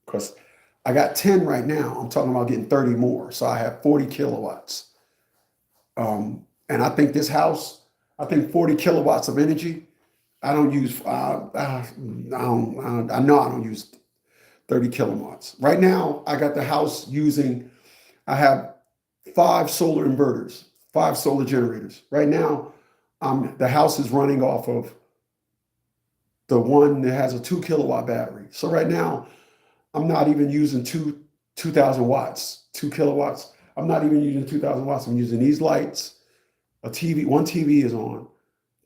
because I got 10 right now. I'm talking about getting 30 more. So I have 40 kilowatts. And I think this house, 40 kilowatts of energy. I don't use, I know I don't use 30 kilowatts. Right now, I got the house using, I have 5 solar inverters, 5 solar generators. Right now, the house is running off of the one that has a 2 kilowatt battery. So right now, I'm not even using 2,000 watts, 2 kilowatts. I'm not even using 2,000 watts. I'm using these lights, a TV, one TV is on,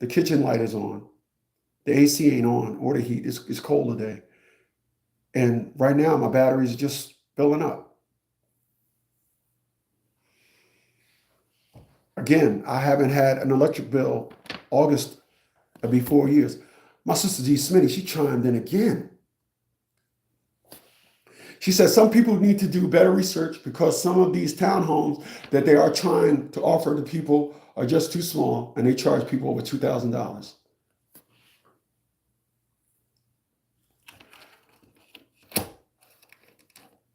the kitchen light is on, the AC ain't on, or the heat. It's cold today. And right now, my battery is just filling up. Again, I haven't had an electric bill. August, it'll be 4 years. My sister G. Smitty, she chimed in again. She said some people need to do better research, because some of these townhomes that they are trying to offer to people are just too small, and they charge people over $2,000.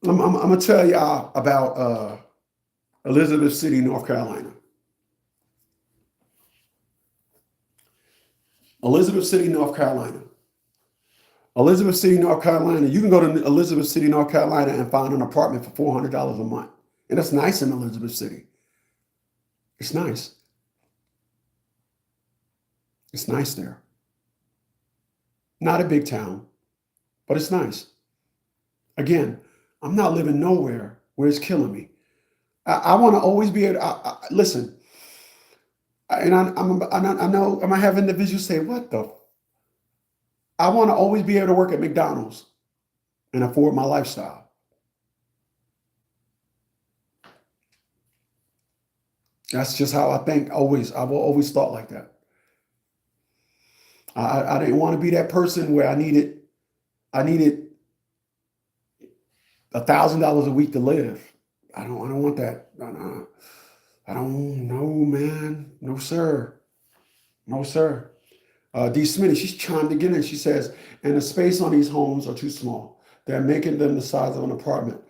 I'm going to tell y'all about Elizabeth City, North Carolina. Elizabeth City, North Carolina. Elizabeth City, North Carolina. You can go to Elizabeth City, North Carolina, and find an apartment for $400 a month. And that's nice in Elizabeth City. It's nice. It's nice there. Not a big town, but it's nice. Again, I'm not living nowhere where it's killing me. I want to always be able to, listen, and I know I might have individuals say, what the? I want to always be able to work at McDonald's and afford my lifestyle. That's just how I think. Always, I will always thought like that. I didn't want to be that person where I needed $1,000 a week to live. I don't want that. I don't know, man. No, sir. No, sir. D. Smitty, she's chimed again, and she says, and the space on these homes are too small. They're making them the size of an apartment.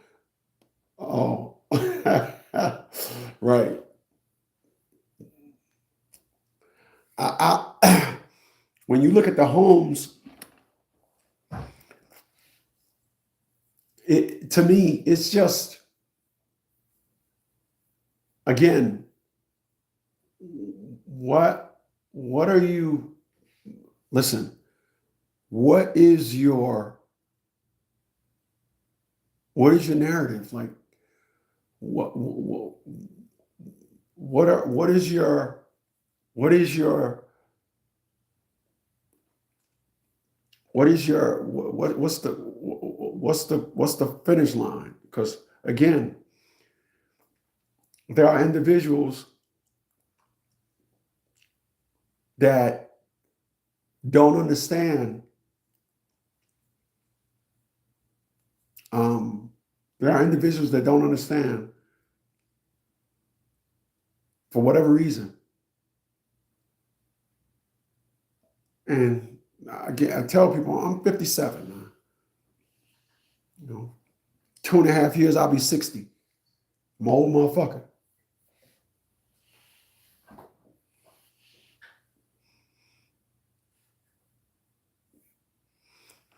Oh, right. When you look at the homes, to me, it's just, again, what are you, listen, what is your narrative? Like, what is your what's the finish line? Because again, there are individuals that don't understand. There are individuals that don't understand for whatever reason. And I tell people, I'm 57 now. You know, 2.5 years, I'll be 60. I'm an old motherfucker.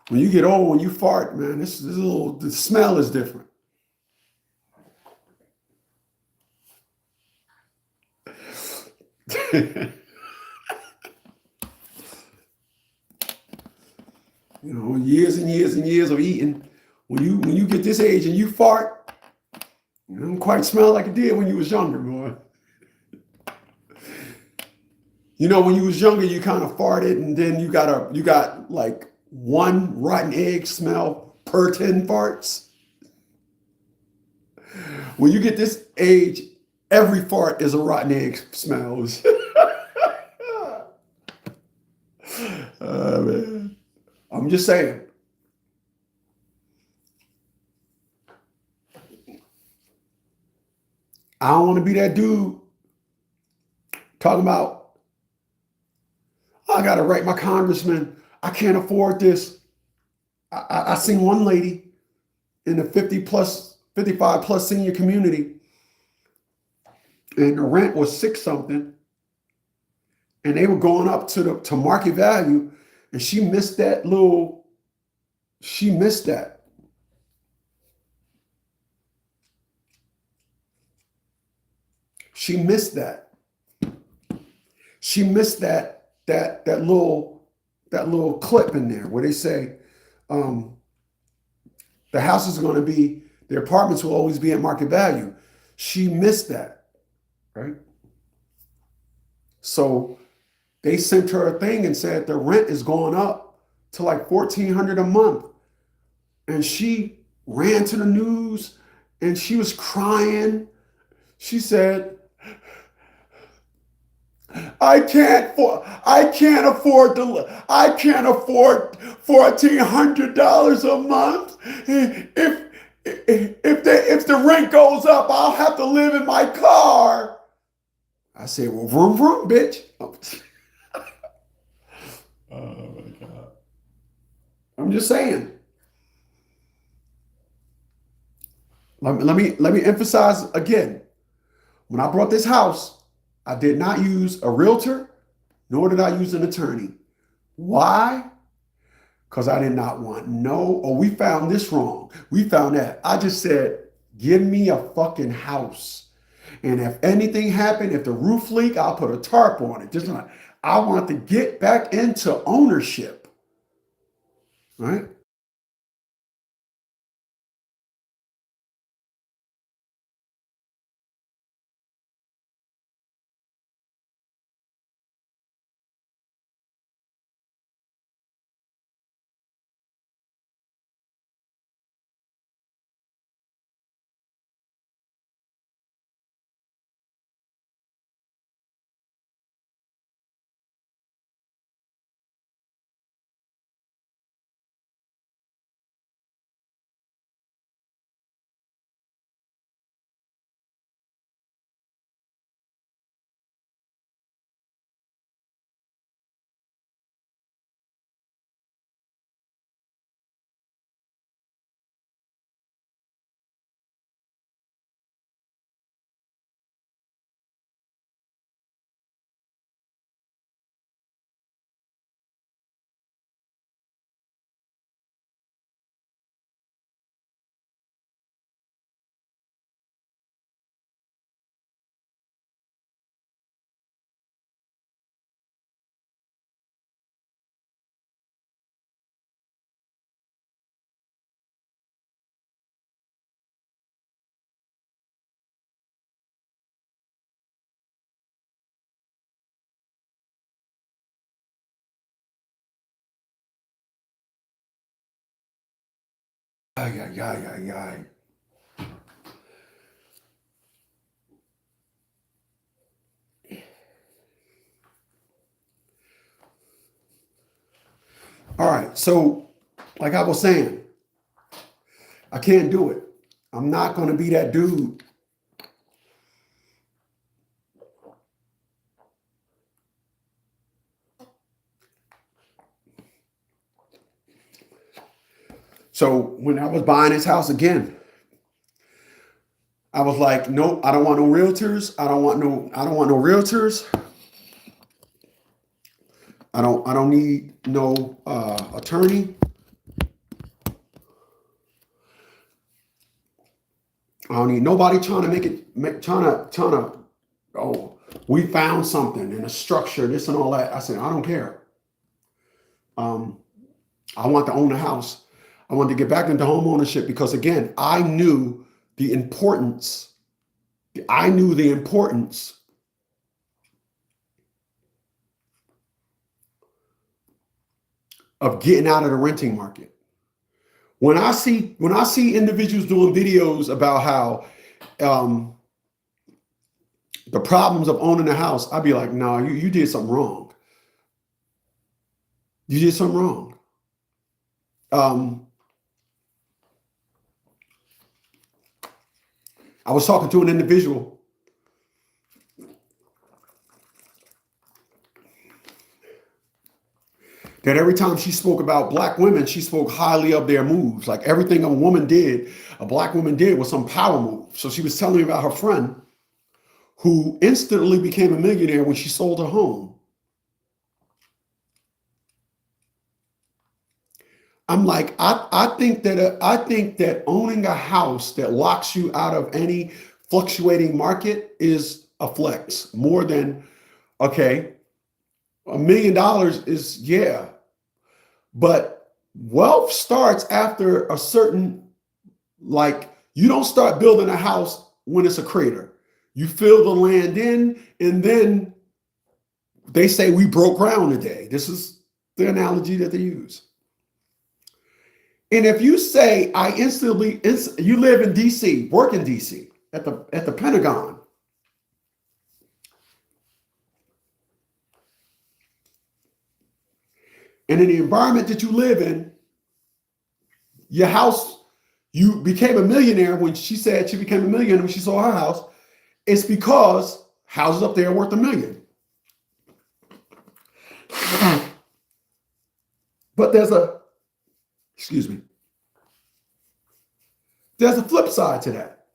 When you get old, when you fart, man, the smell is different. You know, years and years and years of eating. When you get this age and you fart, you don't quite smell like it did when you was younger, boy. You know, when you was younger, you kind of farted, and then you got like one rotten egg smell per 10 farts. When you get this age, every fart is a rotten egg smells. Man. I'm just saying. I don't want to be that dude talking about, I got to write my congressman. I can't afford this. I seen one lady in the 55 plus senior community, and the rent was 6 something, and they were going up to market value, and she missed that. She missed that. She missed that. She missed that little clip in there where they say the houses are going to be, the apartments will always be at market value. She missed that, right? So they sent her a thing and said the rent is going up to like $1,400 a month. And she ran to the news and she was crying. She said, I can't afford $1,400 a month. If the rent goes up, I'll have to live in my car. I said, well, vroom vroom, bitch. Oh my God. I'm just saying. Let me emphasize again. When I bought this house, I did not use a realtor, nor did I use an attorney. Why? Because I did not want we found this wrong. We found that. I just said, give me a fucking house. And if anything happened, if the roof leak, I'll put a tarp on it. Just like, I want to get back into ownership. Right? Ay, ay, ay, ay, ay. All right. So, like I was saying, I can't do it. I'm not going to be that dude. So when I was buying this house again, I was like, nope, I don't want no realtors. I don't want no realtors. I don't need no attorney. I don't need nobody trying to trying to, oh, we found something in a structure, this and all that. I said, I don't care. Um, I want to own a house. I wanted to get back into home ownership because again, I knew the importance. I knew the importance of getting out of the renting market. When I see individuals doing videos about how the problems of owning a house, I'd be like, no, you did something wrong. You did something wrong. I was talking to an individual that every time she spoke about Black women, she spoke highly of their moves. Like everything a Black woman did was some power move. So she was telling me about her friend who instantly became a millionaire when she sold her home. I'm like, I think that owning a house that locks you out of any fluctuating market is a flex more than, okay, $1 million is, yeah, but wealth starts after a certain, like, you don't start building a house when it's a crater. You fill the land in, and then they say we broke ground today. This is the analogy that they use. And if you say you live in DC, work in DC at the Pentagon, and in the environment that you live in, your house, you became a millionaire when she said she became a millionaire when she sold her house. It's because houses up there are worth $1 million. But there's a flip side to that.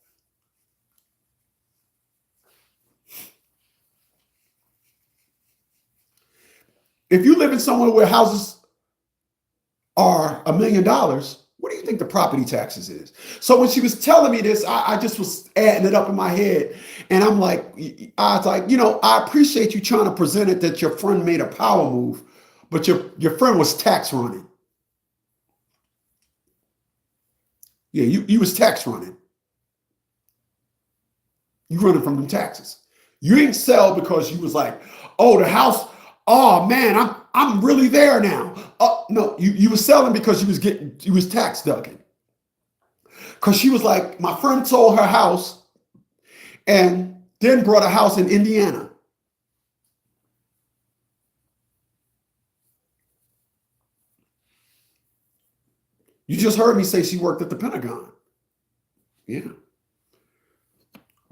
If you live in somewhere where houses are $1 million, what do you think the property taxes is? So when she was telling me this, I just was adding it up in my head. And I'm like, I was like, I appreciate you trying to present it that your friend made a power move, but your friend was tax running. Yeah, you was tax running. You running from them taxes. You didn't sell because you was like, oh, the house, oh man, I'm really there now. No, you was selling because you was tax ducking. Because she was like, my friend sold her house and then brought a house in Indiana. You just heard me say she worked at the Pentagon. Yeah.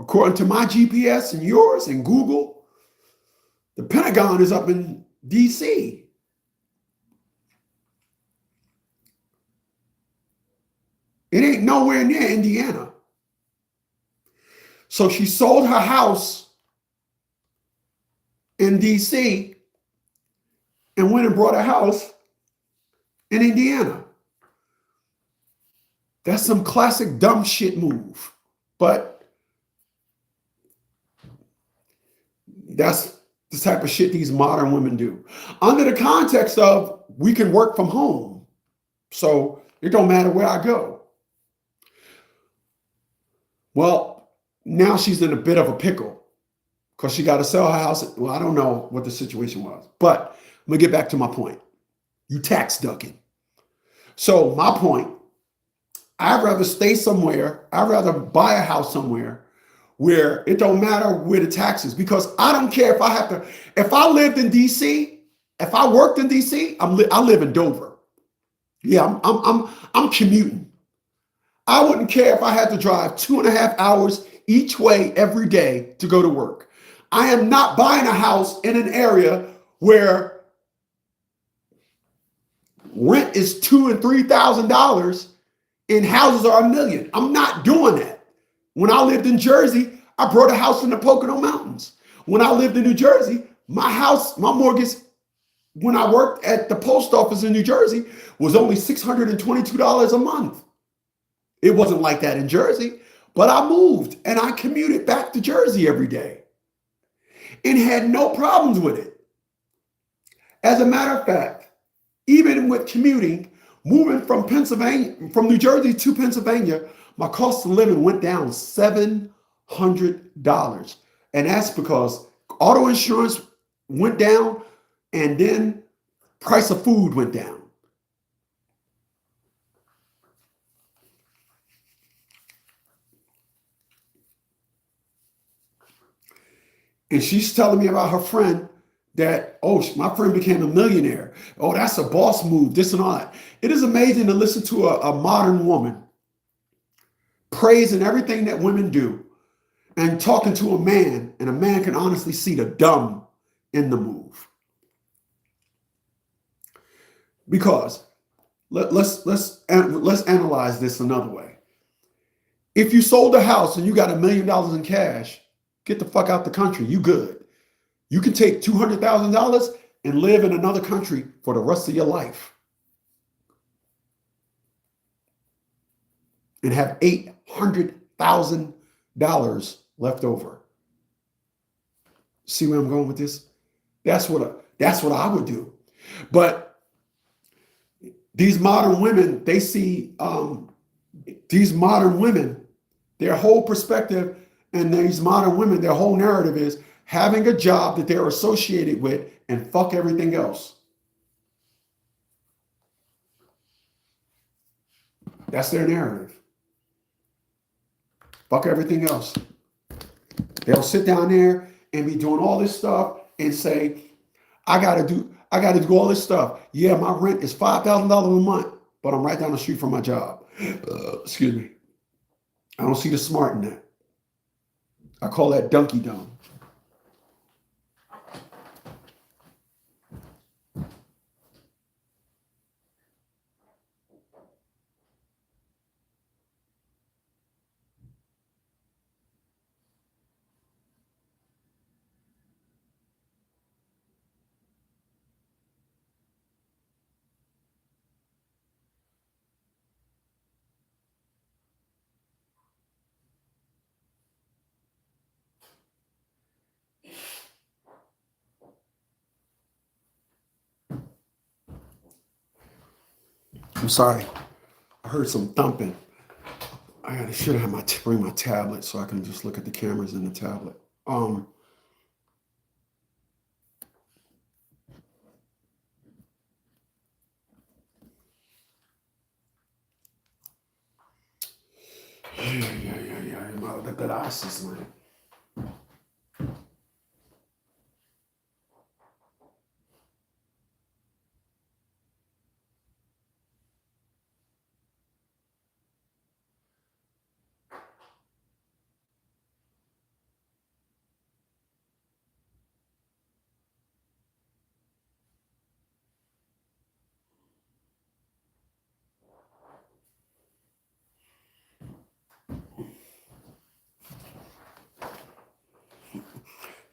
According to my GPS and yours and Google, the Pentagon is up in DC. It ain't nowhere near Indiana. So she sold her house in DC and went and brought a house in Indiana. That's some classic dumb shit move. But that's the type of shit these modern women do. Under the context of we can work from home. So it don't matter where I go. Well, now she's in a bit of a pickle because she got to sell her house. Well, I don't know what the situation was, but I'm going to get back to my point. You tax ducking. So my point, I'd rather stay somewhere. I'd rather buy a house somewhere where it don't matter where the taxes, because I don't care if I lived in DC, if I worked in DC, I live in Dover. Yeah, I'm commuting. I wouldn't care if I had to drive 2.5 hours each way every day to go to work. I am not buying a house in an area where rent is $2,000 and $3,000 and houses are $1 million. I'm not doing that. When I lived in Jersey, I bought a house in the Pocono Mountains. When I lived in New Jersey, my mortgage, when I worked at the post office in New Jersey, was only $622 a month. It wasn't like that in Jersey, but I moved and I commuted back to Jersey every day and had no problems with it. As a matter of fact, even with commuting, moving from New Jersey to Pennsylvania, my cost of living went down $700. And that's because auto insurance went down and then price of food went down. And she's telling me about her friend that, oh, my friend became a millionaire. Oh, that's a boss move, this and all that. It is amazing to listen to a modern woman praising everything that women do and talking to a man, and a man can honestly see the dumb in the move. Because let's analyze this another way. If you sold a house and you got $1 million in cash, get the fuck out the country. You good. You can take $200,000 and live in another country for the rest of your life and have $800,000 left over. See where I'm going with this? That's what I would do. But these modern women, they see these modern women, their whole perspective, and these modern women, their whole narrative is having a job that they're associated with and fuck everything else. That's their narrative. Fuck everything else. They'll sit down there and be doing all this stuff and say, I gotta do all this stuff. Yeah, my rent is $5,000 a month, but I'm right down the street from my job. Excuse me. I don't see the smart in that. I call that donkey dumb. I'm sorry. I heard some thumping. I should have bring my tablet so I can just look at the cameras in the tablet. Yeah. Mal pedaços, man.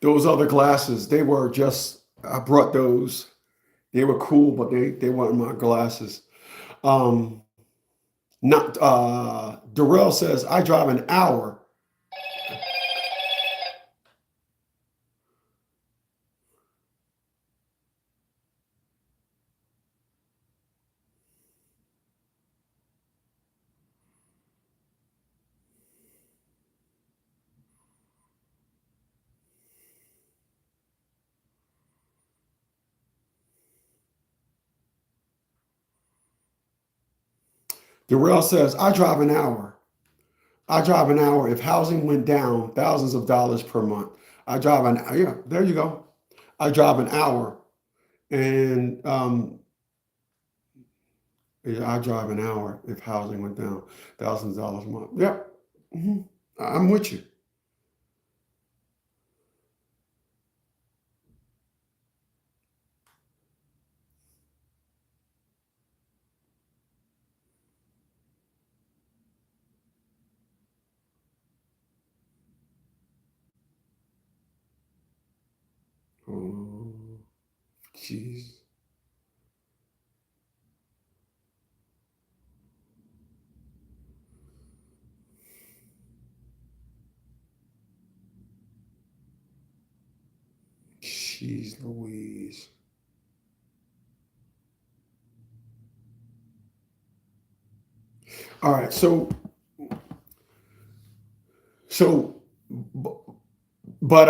Those other glasses, they were just, I brought those. They were cool, but they weren't my glasses. Um, not Darrell says, I drive an hour. Darrell says, I drive an hour. I drive an hour. If housing went down, thousands of dollars per month. I drive an hour. Yeah, there you go. I drive an hour. And I drive an hour if housing went down thousands of dollars a month. Yep. Hmm. I'm with you. Oh, jeez. Jeez Louise. All right. So, but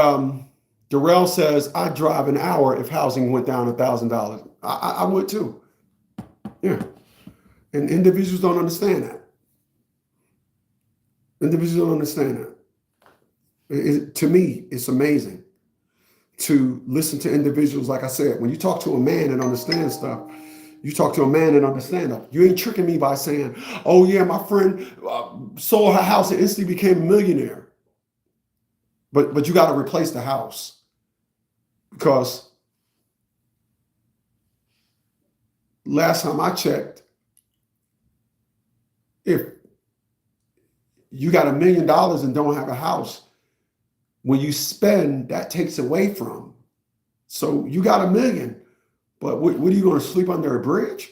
Darrell says I drive an hour if housing went down $1,000. I would too. Yeah. And individuals don't understand that. Individuals don't understand that. To me, it's amazing to listen to individuals. Like I said, when you talk to a man and understand stuff, you talk to a man and understand that. You ain't tricking me by saying, "Oh yeah, my friend sold her house and instantly became a millionaire." But you got to replace the house because last time I checked, if you got $1 million and don't have a house, when you spend, that takes away from. So you got $1 million, but what are you going to sleep under a bridge?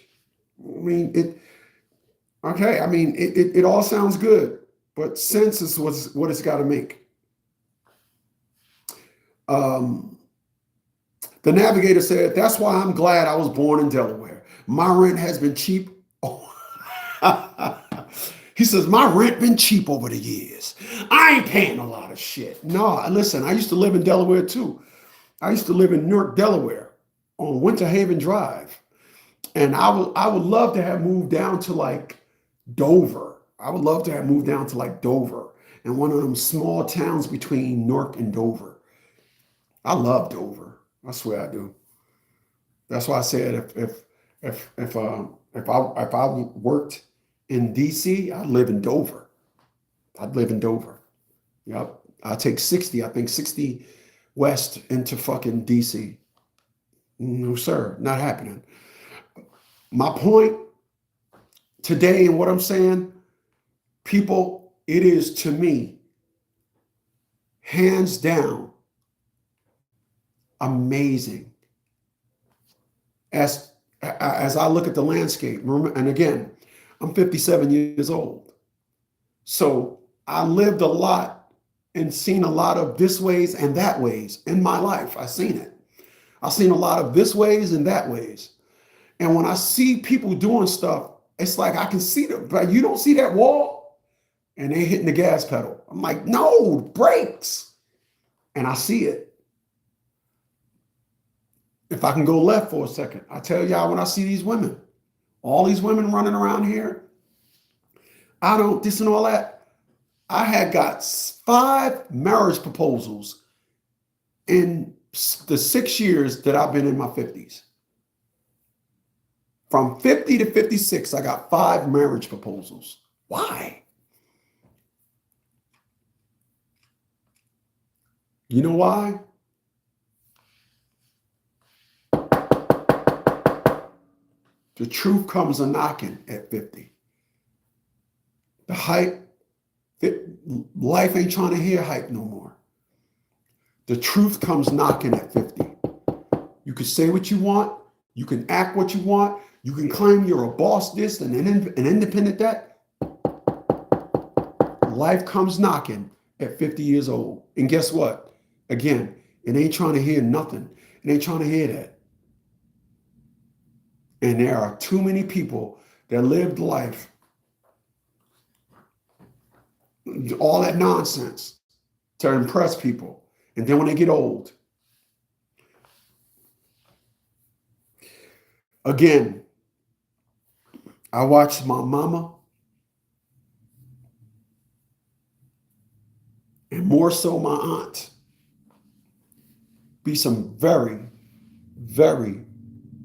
I mean, it. Okay, I mean, it all sounds good, but sense is what it's got to make. Um, the navigator said, "That's why I'm glad I was born in Delaware. My rent has been cheap." He says, "My rent been cheap over the years. I ain't paying a lot of shit." No, listen, I used to live in Delaware too. I used to live in Newark, Delaware on Winter Haven Drive. And I would love to have moved down to like Dover. I would love to have moved down to like Dover and one of them small towns between Newark and Dover. I love Dover. I swear I do. That's why I said if I worked in DC, I'd live in Dover. I'd live in Dover. Yep. I'll take 60, I think 60 west into fucking DC. No, sir, not happening. My point today and what I'm saying, people, it is to me, hands down, amazing. As I look at the landscape, and again, I'm 57 years old. So I lived a lot and seen a lot of this ways and that ways in my life. I've seen it. I've seen a lot of this ways and that ways. And when I see people doing stuff, it's like I can see them. But you don't see that wall? And they hitting the gas pedal. I'm like, no, brakes. And I see it. If I can go left for a second, I tell y'all when I see these women, all these women running around here, I don't, this and all that. I had got 5 marriage proposals in the 6 years that I've been in my 50s. From 50 to 56, I got 5 marriage proposals. Why? You know why? The truth comes a knocking at 50. The hype, life ain't trying to hear hype no more. The truth comes knocking at 50. You can say what you want. You can act what you want. You can claim you're a boss this and an independent that. Life comes knocking at 50 years old. And guess what? Again, it ain't trying to hear nothing. It ain't trying to hear that. And there are too many people that lived life, all that nonsense to impress people. And then when they get old, again, I watched my mama, and more so my aunt, be some very, very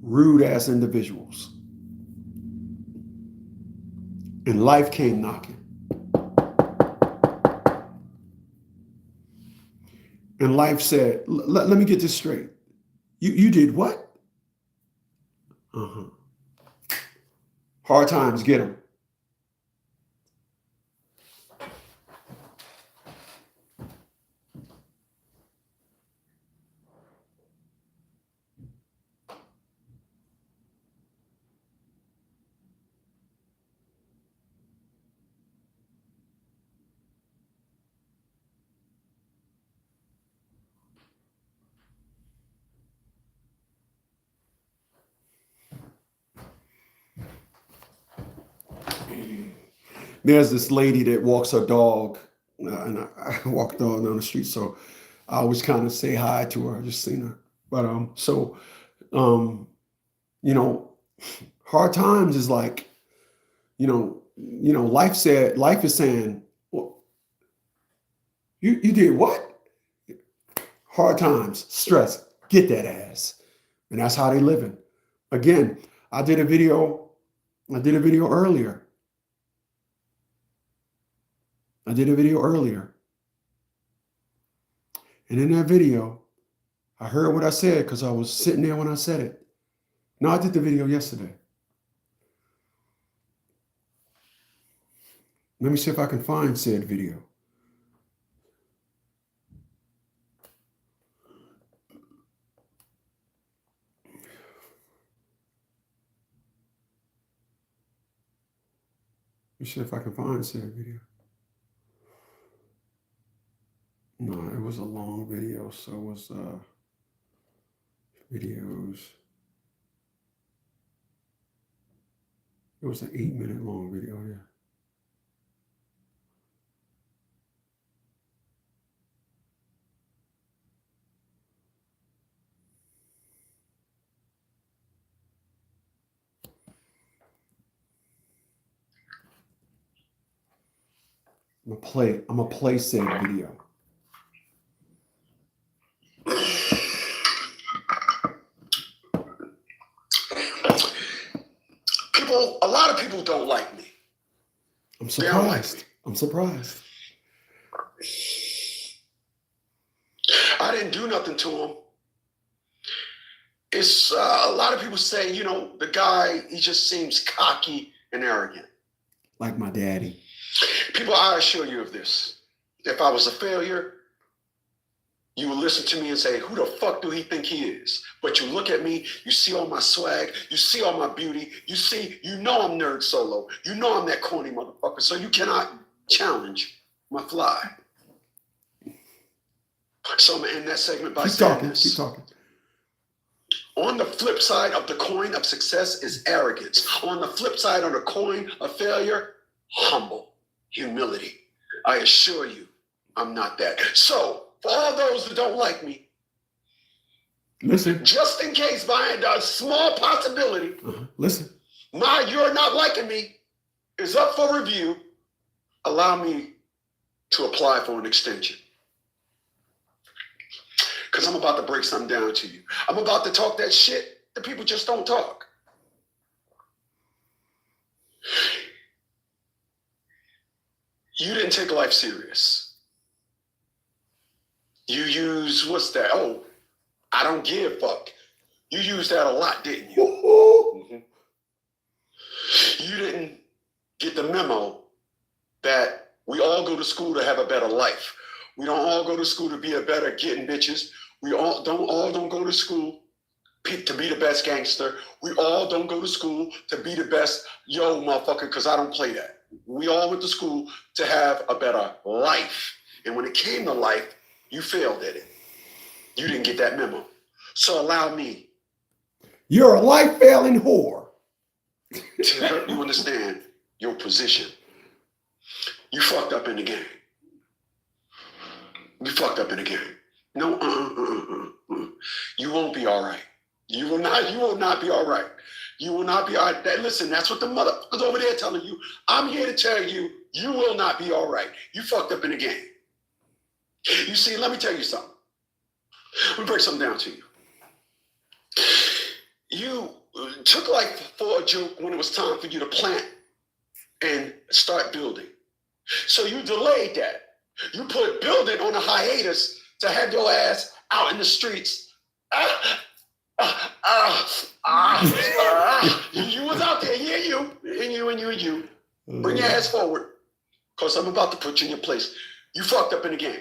rude ass individuals. And life came knocking. And life said, let me get this straight. You did what? Uh-huh. Hard times get them. There's this lady that walks her dog, and I walk the dog down the street, so I always kind of say hi to her. I just seen her, but you know, hard times is like, life is saying, well, you did what? Hard times, stress, get that ass, and that's how they living. Again, I did a video earlier. And in that video, I heard what I said because I was sitting there when I said it. No, I did the video yesterday. Let me see if I can find said video. Let me see if I can find said video. No, it was a long video, so it was videos. It was an 8-minute long video, yeah. I'm gonna play said video. A lot of people don't like me. I'm surprised. I didn't do nothing to them. It's a lot of people say, the guy, he just seems cocky and arrogant. Like my daddy. People, I assure you of this. If I was a failure, you would listen to me and say, who the fuck do he think he is? But you look at me, you see all my swag, you see all my beauty, you know I'm Nerd Solo, you know I'm that corny motherfucker, so you cannot challenge my fly. So I'm going to end that segment by saying this. Keep talking. On the flip side of the coin of success is arrogance. On the flip side of the coin of failure, humility. I assure you, I'm not that. So, for all those that don't like me, listen. Just in case by a small possibility, listen. You're not liking me is up for review. Allow me to apply for an extension. Because I'm about to break something down to you. I'm about to talk that shit that people just don't talk. You didn't take life serious. You use, what's that? Oh, I don't give a fuck. You used that a lot, didn't you? Mm-hmm. You didn't get the memo that we all go to school to have a better life. We don't all go to school to be a better getting bitches. We all don't go to school to be the best gangster. We all don't go to school to be the best motherfucker, because I don't play that. We all went to school to have a better life. And when it came to life, you failed at it. You didn't get that memo. So allow me. You're a life-failing whore. To help you understand your position. You fucked up in the game. You fucked up in the game. No, You won't be all right. You will not be all right. You will not be all right. Listen, that's what the motherfuckers over there telling you. I'm here to tell you, you will not be all right. You fucked up in the game. You see, let me tell you something. Let me break something down to you. You took life for a joke when it was time for you to plant and start building. So you delayed that. You put building on a hiatus to have your ass out in the streets. You was out there, you. Bring your ass forward, because I'm about to put you in your place. You fucked up in the game.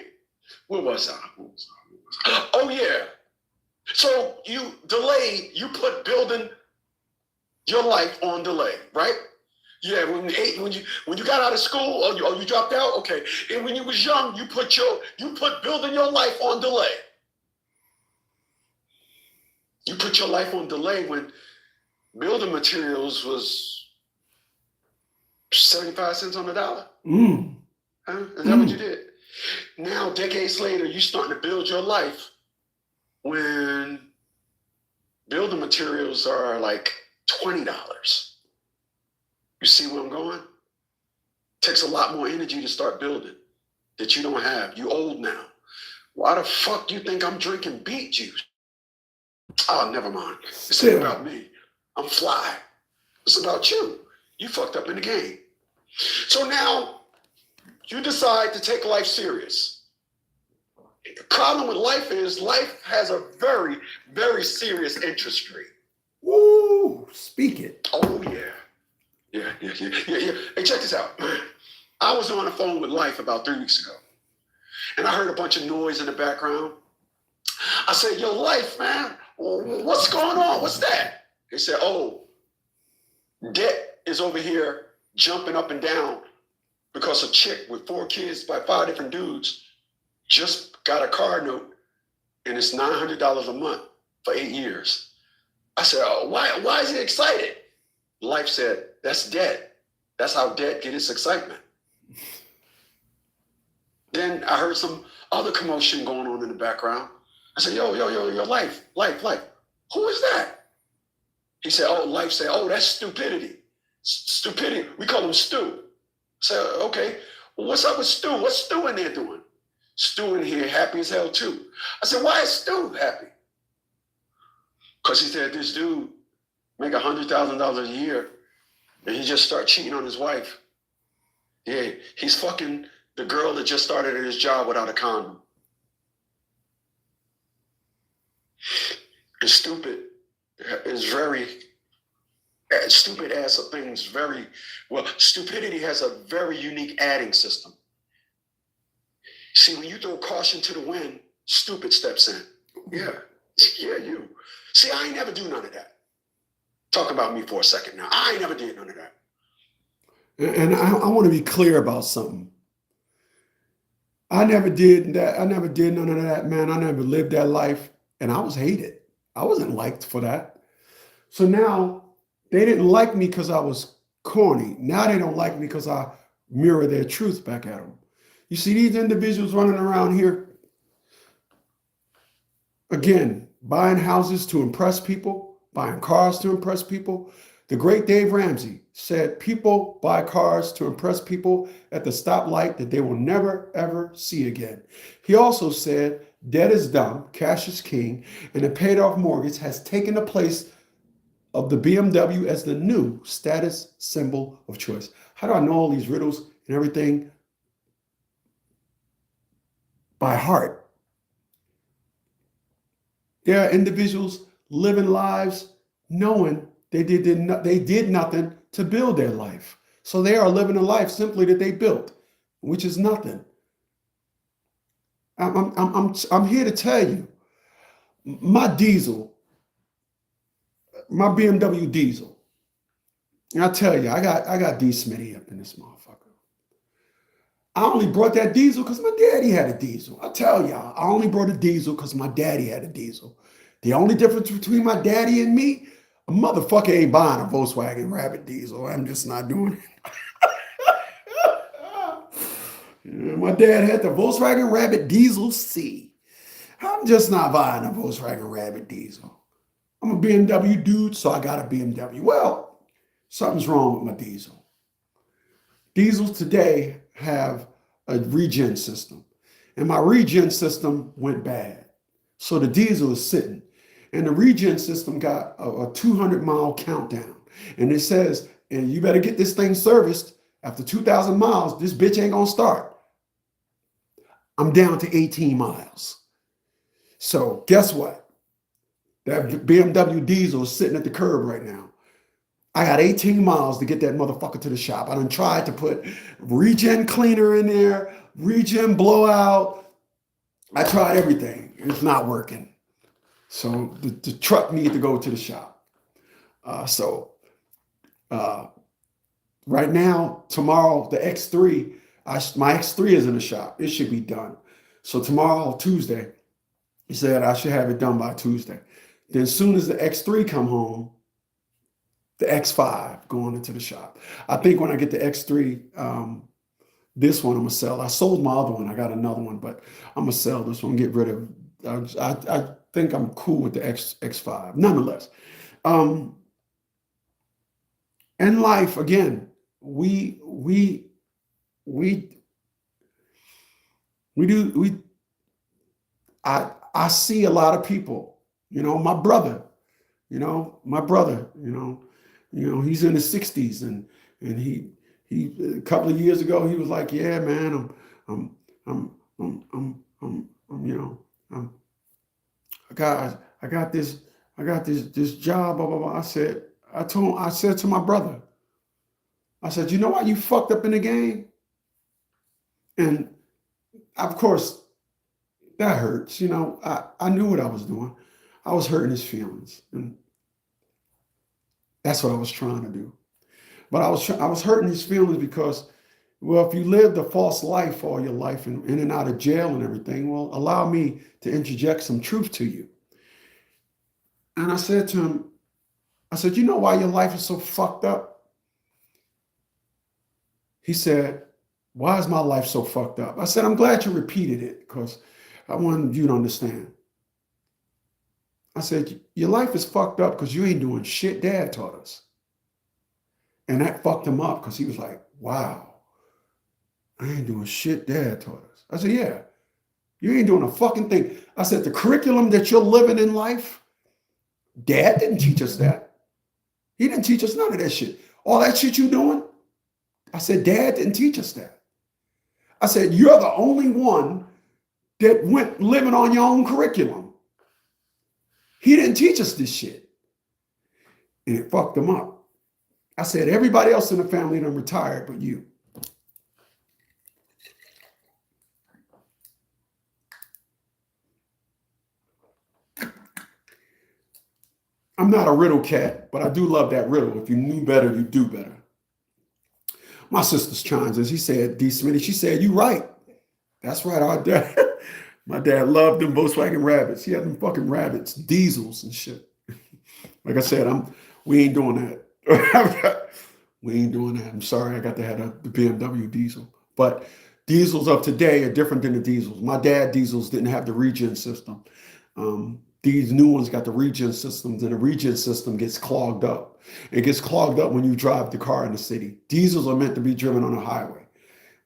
Where was I? Oh, yeah. So you delayed, you put building your life on delay, right? Yeah, when you got out of school or you dropped out, okay. And when you was young, you put building your life on delay. You put your life on delay when building materials was 75 cents on the dollar. Huh? Is that what you did? Now, decades later, you're starting to build your life when building materials are like $20. You see where I'm going? Takes a lot more energy to start building that you don't have. You old now. Why the fuck do you think I'm drinking beet juice? Oh, never mind. This ain't about me. I'm fly. It's about you. You fucked up in the game. So now you decide to take life serious. The problem with life is life has a very, very serious interest rate. Woo! Speak it. Oh, yeah. Yeah. Hey, check this out. I was on the phone with Life about 3 weeks ago, and I heard a bunch of noise in the background. I said, yo, Life, man, what's going on? What's that? They said, oh, debt is over here jumping up and down because a chick with 4 kids by 5 different dudes just got a car note, and it's $900 a month for 8 years. I said, oh, why is he excited? Life said, that's debt. That's how debt get its excitement. Then I heard some other commotion going on in the background. I said, yo, Life. Who is that? He said, oh, Life said, oh, that's stupidity. Stupidity. We call him Stu. I said, okay, well, what's up with Stu? What's Stu in there doing? Stu in here happy as hell too. I said, why is Stu happy? Because he said, this dude make $100,000 a year and he just start cheating on his wife. Yeah, he's fucking the girl that just started at his job without a condom. And stupid ass of things stupidity has a very unique adding system. See, when you throw caution to the wind, stupid steps in. Yeah, you. See, I ain't never do none of that. Talk about me for a second now. I ain't never did none of that. And I want to be clear about something. I never did that. I never did none of that, man. I never lived that life, and I was hated. I wasn't liked for that. So now they didn't like me because I was corny. Now they don't like me because I mirror their truth back at them. You see these individuals running around here, again, buying houses to impress people, buying cars to impress people. The great Dave Ramsey said people buy cars to impress people at the stoplight that they will never, ever see again. He also said debt is dumb, cash is king, and a paid off mortgage has taken the place of the BMW as the new status symbol of choice. How do I know all these riddles and everything by heart? There are individuals living lives knowing they did nothing to build their life. So they are living a life simply that they built, which is nothing. I'm here to tell you, my BMW diesel, and I tell you, I got D Smitty up in this motherfucker. I only brought that diesel because my daddy had a diesel. I tell y'all, I only brought a diesel because my daddy had a diesel. The only difference between my daddy and me, a motherfucker ain't buying a Volkswagen Rabbit diesel. I'm just not doing it. My dad had the Volkswagen Rabbit Diesel C. I'm just not buying a Volkswagen Rabbit diesel. I'm a BMW dude, so I got a BMW. Well, something's wrong with my diesel. Diesels today have a regen system, and my regen system went bad. So the diesel is sitting, and the regen system got a 200-mile countdown, and it says, and you better get this thing serviced After 2,000 miles, this bitch ain't gonna start. I'm down to 18 miles. So guess what? That BMW diesel is sitting at the curb right now. I got 18 miles to get that motherfucker to the shop. I done tried to put regen cleaner in there, regen blowout. I tried everything. It's not working. So the truck needs to go to the shop. Right now, tomorrow, the X3, my X3 is in the shop. It should be done. So tomorrow, Tuesday, he said I should have it done by Tuesday. Then as soon as the X3 come home, the X5 going into the shop. I think when I get the X3, this one I'm gonna sell. I sold my other one. I got another one, but I'm gonna sell this one. Get rid of. I think I'm cool with the X5. Nonetheless, in life, again, we do. I see a lot of people. My brother. He's in his 60s, and he a couple of years ago he was like, yeah, man, I got this job, blah blah blah. I said to my brother, I said, you know why you fucked up in the game? And of course that hurts. I knew what I was doing. I was hurting his feelings, and that's what I was trying to do. But I was hurting his feelings because, well, if you lived a false life all your life and in and out of jail and everything, well, allow me to interject some truth to you. And I said to him, I said, you know why your life is so fucked up? He said, why is my life so fucked up? I said, I'm glad you repeated it because I wanted you to understand. I said, your life is fucked up because you ain't doing shit Dad taught us. And that fucked him up because he was like, wow, I ain't doing shit Dad taught us. I said, yeah, you ain't doing a fucking thing. I said, the curriculum that you're living in life, Dad didn't teach us that. He didn't teach us none of that shit. All that shit you doing, I said, Dad didn't teach us that. I said, you're the only one that went living on your own curriculum. He didn't teach us this shit. And it fucked him up. I said, everybody else in the family done retired but you. I'm not a riddle cat, but I do love that riddle. If you knew better, you do better. My sister's chimes in. She said, D. Smitty, she said, you right. That's right, our dad. My dad loved them Volkswagen Rabbits. He had them fucking Rabbits, diesels and shit. Like I said, we ain't doing that. We ain't doing that. I'm sorry, I got to have the BMW diesel. But diesels of today are different than the diesels. My dad diesels didn't have the regen system. These new ones got the regen systems, and the regen system gets clogged up. It gets clogged up when you drive the car in the city. Diesels are meant to be driven on a highway.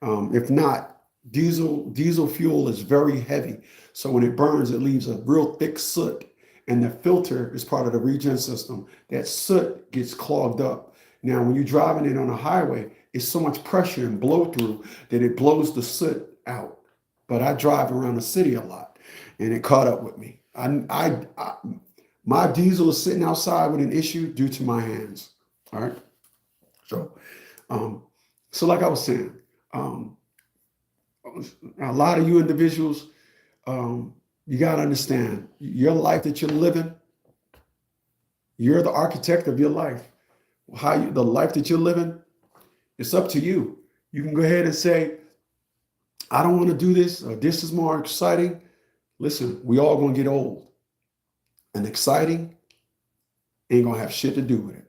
If not, diesel fuel is very heavy. So when it burns, it leaves a real thick soot. And the filter is part of the regen system. That soot gets clogged up. Now, when you're driving it on a highway, it's so much pressure and blow through that it blows the soot out. But I drive around the city a lot, and it caught up with me. My diesel is sitting outside with an issue due to my hands. All right. So like I was saying, a lot of you individuals, you got to understand your life that you're living. You're the architect of your life. The life that you're living, it's up to you. You can go ahead and say, I don't want to do this, or this is more exciting. Listen, we all going to get old, and exciting ain't going to have shit to do with it.